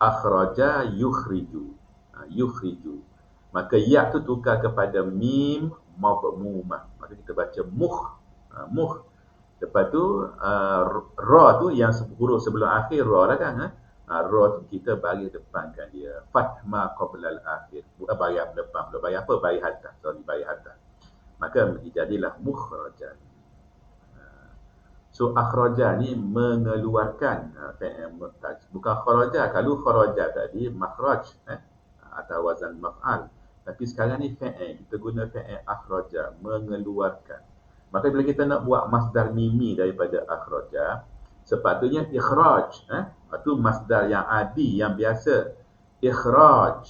Akhraja yukhriju. Yukhriju. Maka ya tu tukar kepada mim madmumah. Maka kita baca muh. Lepas tu ra tu yang huruf sebelum akhir ra lah kan. Ra tu kita bagi depankan dia. Fathma qabla al-akhir. Bukan bagi depan pula. Bagi apa? Bagi atas. Bagi atas. Maka jadilah mukhrajan. So akhraja ni mengeluarkan, bukan kharaja. Kalau kharaja tadi makhraj atau wazan maf'al. Tapi sekarang ni fi'il, kita guna fi'il akhraja, mengeluarkan. Maka bila kita nak buat masdar mimi daripada akhraja, sepatutnya ikhraj, itu masdar yang adi, yang biasa. Ikhraj.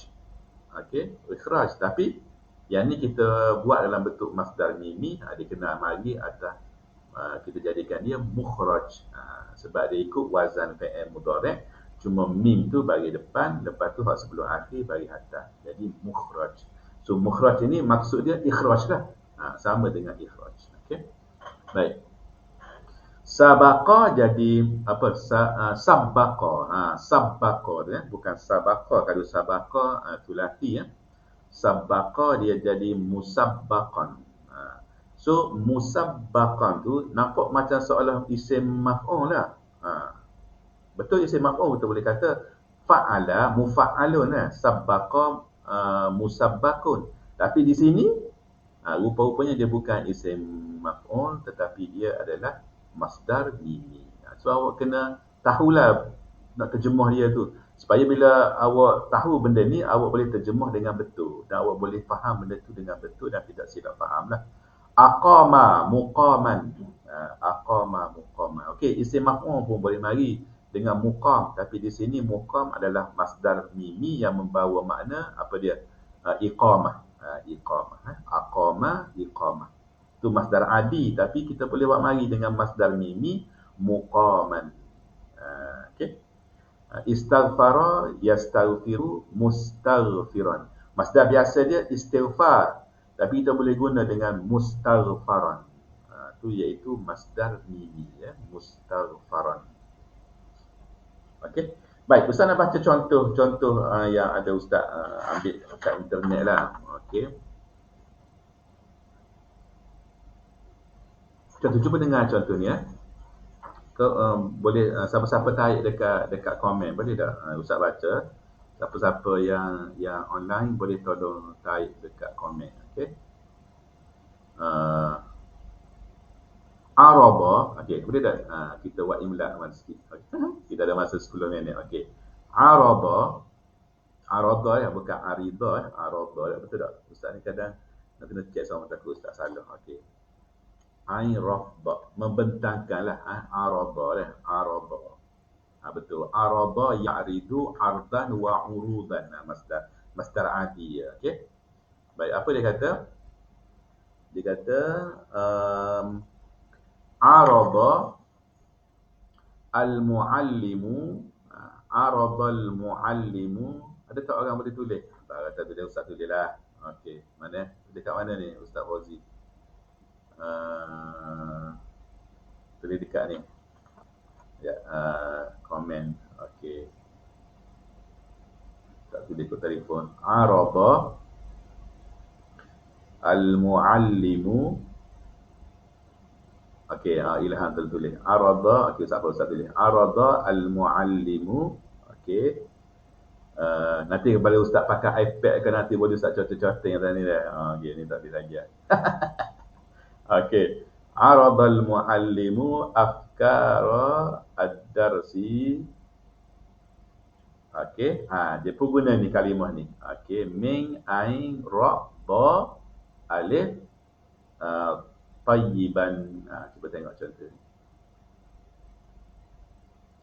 Okey, ikhraj. Tapi yang ni kita buat dalam bentuk masdar mimi, dia kena mari atas, kita jadikan dia mukhraj. Sebab dia ikut wazan fi'il mudhari', cuma mim tu bagi depan, lepas tu hak sebelum akhir bagi atas. Jadi mukhraj. So mukhraj ini maksud dia ikhraj lah. Sama dengan ikhraj. Okey. Baik. Sabaqa jadi apa? Sabaqa. Sabaqa dia bukan sabaqa. Kalau sabaqa thulathi ya. Sabaqa dia jadi musabbaqan. So musabbaqan tu nampak macam seolah isim maf'ul lah. Betul isim maf'ul, kita boleh kata fa'ala mufa'alun lah. Sabbaqa musabbaqun. Tapi di sini rupa-rupanya dia bukan isim maf'ul, tetapi dia adalah masdar mimi. So awak kena tahulah nak terjemah dia tu. Supaya bila awak tahu benda ni, awak boleh terjemah dengan betul. Dan awak boleh faham benda tu dengan betul dan tidak silap faham lah. Aqama muqaman. Aqama muqaman. Okey, isim maf'ul pun boleh mari dengan muqam, tapi di sini muqam adalah masdar mimi yang membawa makna apa dia? Iqamah. Iqamah. Aqama iqamah. Itu masdar adi, tapi kita boleh buat mari dengan masdar mimi muqaman. Okey. Istaghfara yastaghfiru mustaghfiran. Masdar biasa dia istighfar, tapi kita boleh guna dengan mustaghfaran. Itu iaitu masdar mimi ya, mustaghfaran. Okey. Baik, Ustaz nak baca contoh yang ada Ustaz ambil kat internet lah. Okey. Cuba dengar contoh ni ya. Boleh siapa-siapa tarik dekat komen boleh tak? Ustaz baca. Siapa-siapa yang online boleh tolong tarik dekat komen. Okey. Araba, okey, boleh tak? Kita buat imla sikit. Okay. Kita ada masa 10 minit. Okey. Araba ya, bukan arida arada. Betul tak? Ustaz ni kadang nak kena check sama takut Ustaz salah. Okey. Ain rafda, membentangkanlah arada lah, arada. Betul. Arada ya'ridu ardan wa urudan. Masdar adi ya. Okey. Baik, apa dia kata? Dia kata arada al-muallimu, arada al-muallimu. Ada tak orang boleh tulis? Tak kata tulis, Ustaz tulis lah. Okey, mana? Dekat mana ni Ustaz Fauzi? Tulis dekat ni. Ya, komen. Okey. Tak tulis kat telefon. Arada al-muallimu. Okey, Ilham tulis. Arada, okey, Ustaz tulis. Arada al-muallimu. Okey. Nanti kembali Ustaz pakai iPad ke nanti boleh Ustaz contoh-contoh yang tadi dah. Okey, ni tak boleh lagi. Okey. Arada al-muallimu afkara ad-darsi Okey, dia pun guna ni kalimah ni. Okey, ming, ain, ra, ba, alif, uh, tayyiban. Cuba tengok contoh ni.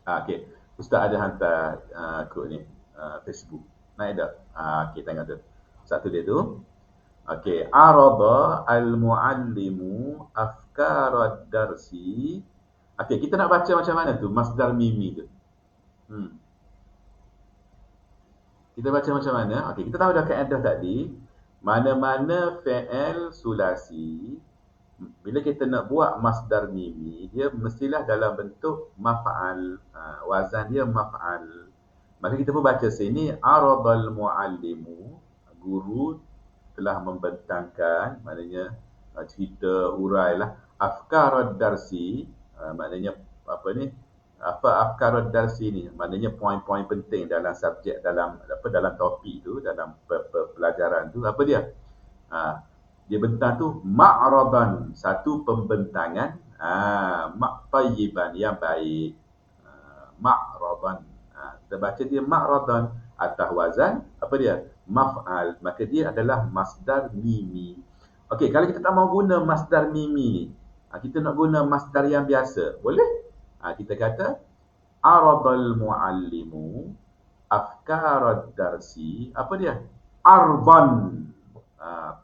Okey, Ustaz ada hantar kod ni, Facebook. Naik tak? Okey, tengok tu. Satu dia tu. Okey, arada al-muallimu afkarad darsi. Okey, kita nak baca macam mana tu masdar mimi tu? Kita baca macam mana? Okey, kita tahu dah kaedah tadi. Mana-mana fi'il sulasi, bila kita nak buat masdar mimi, dia mestilah dalam bentuk maf'al. Wazan dia maf'al. Maka kita pun baca sini, aradal muallimu, guru telah membentangkan, maknanya cerita urailah, afkarad darsi, maknanya apa ni? Apa afkarad darsi ni? Maknanya poin-poin penting dalam subjek, dalam topik tu, dalam pelajaran tu, apa dia? Dia bentang tu ma'radan, satu pembentangan, tayyiban, yang baik. Ma'radan. Kita baca dia ma'radan, atas wazan apa dia? Maf'al. Maka dia adalah masdar mimi. Okey, kalau kita tak mau guna masdar mimi ni, kita nak guna masdar yang biasa, boleh? Kita kata aradal muallimu afkarad darsi, apa dia? Arban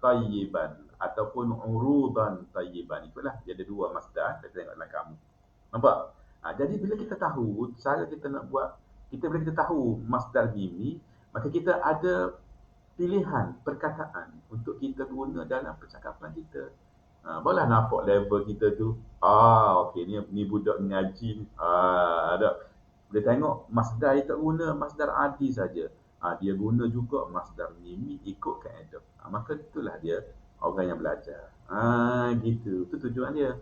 tayyiban ataupun urudan tayyiban. Itulah, dia ada dua masdar. Kita tengok dalam kamu. Nampak? Jadi bila kita tahu cara kita nak buat, bila kita tahu masdar mimi, maka kita ada pilihan perkataan untuk kita guna dalam percakapan kita. Barulah nampak level kita tu. Okey, ni budak mengaji. Ada. Boleh tengok masdar dia tak guna masdar adi saja. Dia guna juga masdar mimi ikut kaedah. Maka itulah dia orang yang belajar. Gitu. Itu tujuan dia.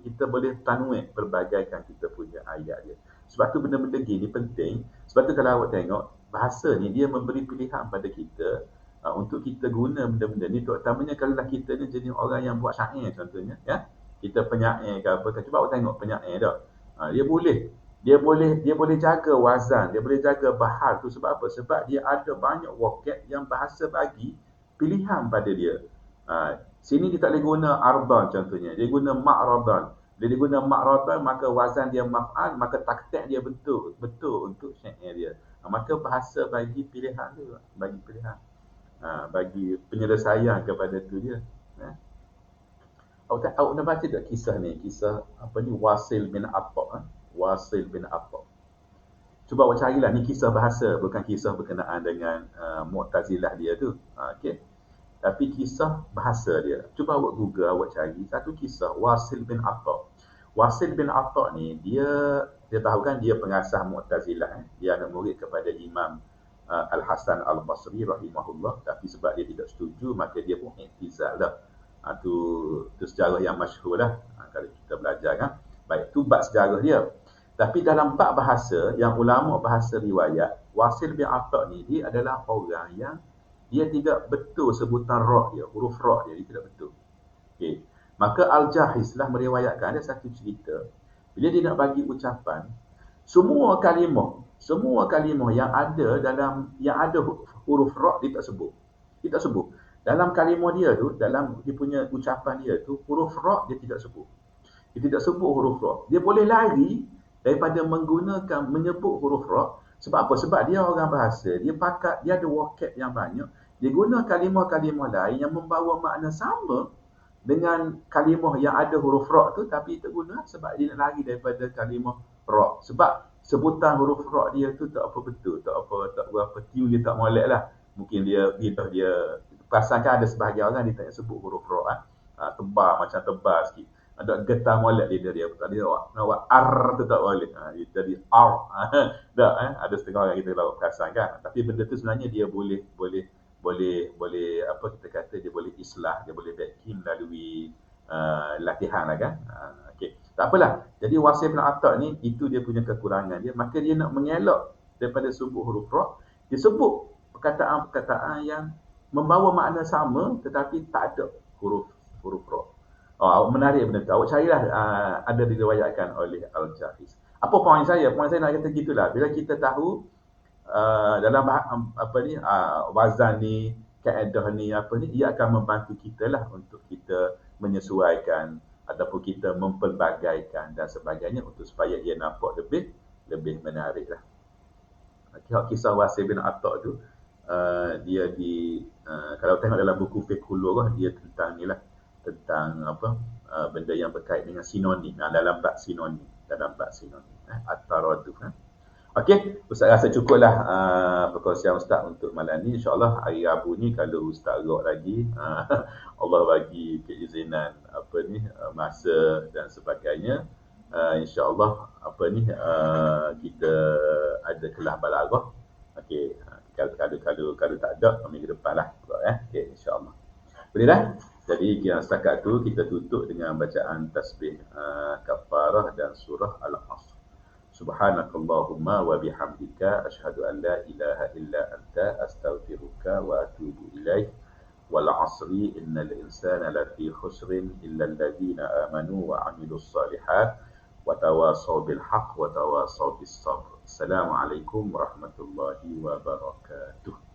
Kita boleh tanwid perbagaikan kita punya ayat dia. Sebab tu benda-benda gini penting. Sebab tu kalau awak tengok, bahasa ni dia memberi pilihan pada kita untuk kita guna benda-benda ni. Terutamanya kalau kita ni jenis orang yang buat syair contohnya. Ya? Kita penyair ke apa. Cuba awak tengok penyair dah. Dia boleh jaga wazan, dia boleh jaga bahar tu. Sebab apa? Sebab dia ada banyak vocab yang bahasa bagi pilihan pada dia. Sini dia tak boleh guna ardan contohnya. Dia guna ma'radan. Bila dia guna ma'radan, maka wazan dia maf'al, maka taktik dia betul untuk syair dia. Maka bahasa bagi pilihan dia, bagi pilihan. Bagi penyelesaian kepada tu dia. Awak nak baca tak kisah ni? Kisah apa ni? Wasil bin Atta. Wasil bin Atta. Cuba awak carilah, ni kisah bahasa, bukan kisah berkenaan dengan Mu'tazilah dia tu. Okey. Tapi kisah bahasa dia. Cuba awak Google, awak cari satu kisah Wasil bin Atta. Wasil bin Atta ni, dia tahu kan dia pengasas Mu'tazilah. Dia anak murid kepada Imam Al-Hasan Al-Basri rahimahullah. Tapi sebab dia tidak setuju, maka dia pun iktizal dah. Tu sejarah yang masyhur lah. Kalau kita belajar kan. Baik, tu bab sejarah dia. Tapi dalam bab bahasa, yang ulama bahasa riwayat, Wasil bin Atta ni, dia adalah orang yang dia tidak betul sebutan ra dia, huruf ra dia tidak betul. Okey. Maka Al-Jahiz lah meriwayatkan ada satu cerita. Bila dia nak bagi ucapan, semua kalimah yang ada huruf ra dia tak sebut. Dia tak sebut. Dalam kalimah dia tu, dalam dia punya ucapan dia tu, huruf ra dia tidak sebut. Dia tidak sebut huruf ra. Dia boleh lari daripada menyebut huruf ra. Sebab apa? Sebab dia orang bahasa, dia ada vocab yang banyak. Dia guna kalimah-kalimah lain yang membawa makna sama dengan kalimah yang ada huruf ra tu, tapi tak guna sebab dia nak lari daripada kalimah ra. Sebab sebutan huruf ra dia tu tak apa betul, tak berapa tune dia tak molek lah. Mungkin dia perasakan ada sebahagian orang dia tak sebut huruf ra tebal, macam tebal sikit. Ada getah molek lidah dia. Tak dia nak buat R tu tak boleh. Dia jadi R. Ada setengah orang kita kalau perasan kan. Tapi benda tu sebenarnya dia boleh apa kita kata, dia boleh islah, dia boleh backing melalui latihan lah kan. Okey. Tak apalah. Jadi Wasil bin Atta ni, itu dia punya kekurangan dia. Maka dia nak mengelak daripada sebut huruf ra. Dia sebut perkataan-perkataan yang membawa makna sama tetapi tak ada huruf ra. Menarik benda tu. Awak carilah, ada diriwayatkan oleh Al-Jahiz. Apa poin saya? Poin saya nak kata gitulah. Bila kita tahu dalam apa ni wazan ni, kaedah ni apa ni, ia akan membantu kita lah untuk kita menyesuaikan ataupun kita mempelbagaikan dan sebagainya untuk supaya ia nampak lebih menarik lah. Kisah Wasil bin Atta tu dia kalau tengok dalam buku Fiqhul Lughah, dia tentang ni lah, tentang apa benda yang berkait dengan sinonim, dalam bab sinonim, at-taraduf. Okey, Ustaz rasa cukuplah perkongsian Ustaz untuk malam ni. InsyaAllah hari Rabu ni kalau Ustaz rock lagi, Allah bagi keizinan apa ni masa dan sebagainya, InsyaAllah apa ni kita ada kelas balaghah. Okey, kalau tak ada minggu depan lah. Okey, InsyaAllah. Boleh dah? Jadi yang setakat tu kita tutup dengan bacaan tasbih kafarah dan surah Al-Asr. Subhanakallahumma wa bihamdika asyhadu an la ilaha illa anta astaghfiruka wa atubu ilaik. Wal 'asri innal insana lafi khusrin illa alladhina amanu wa 'amilus shalihat wa tawasaw bil haqq wa tawasaw bis sabr. Assalamualaikum warahmatullahi wabarakatuh.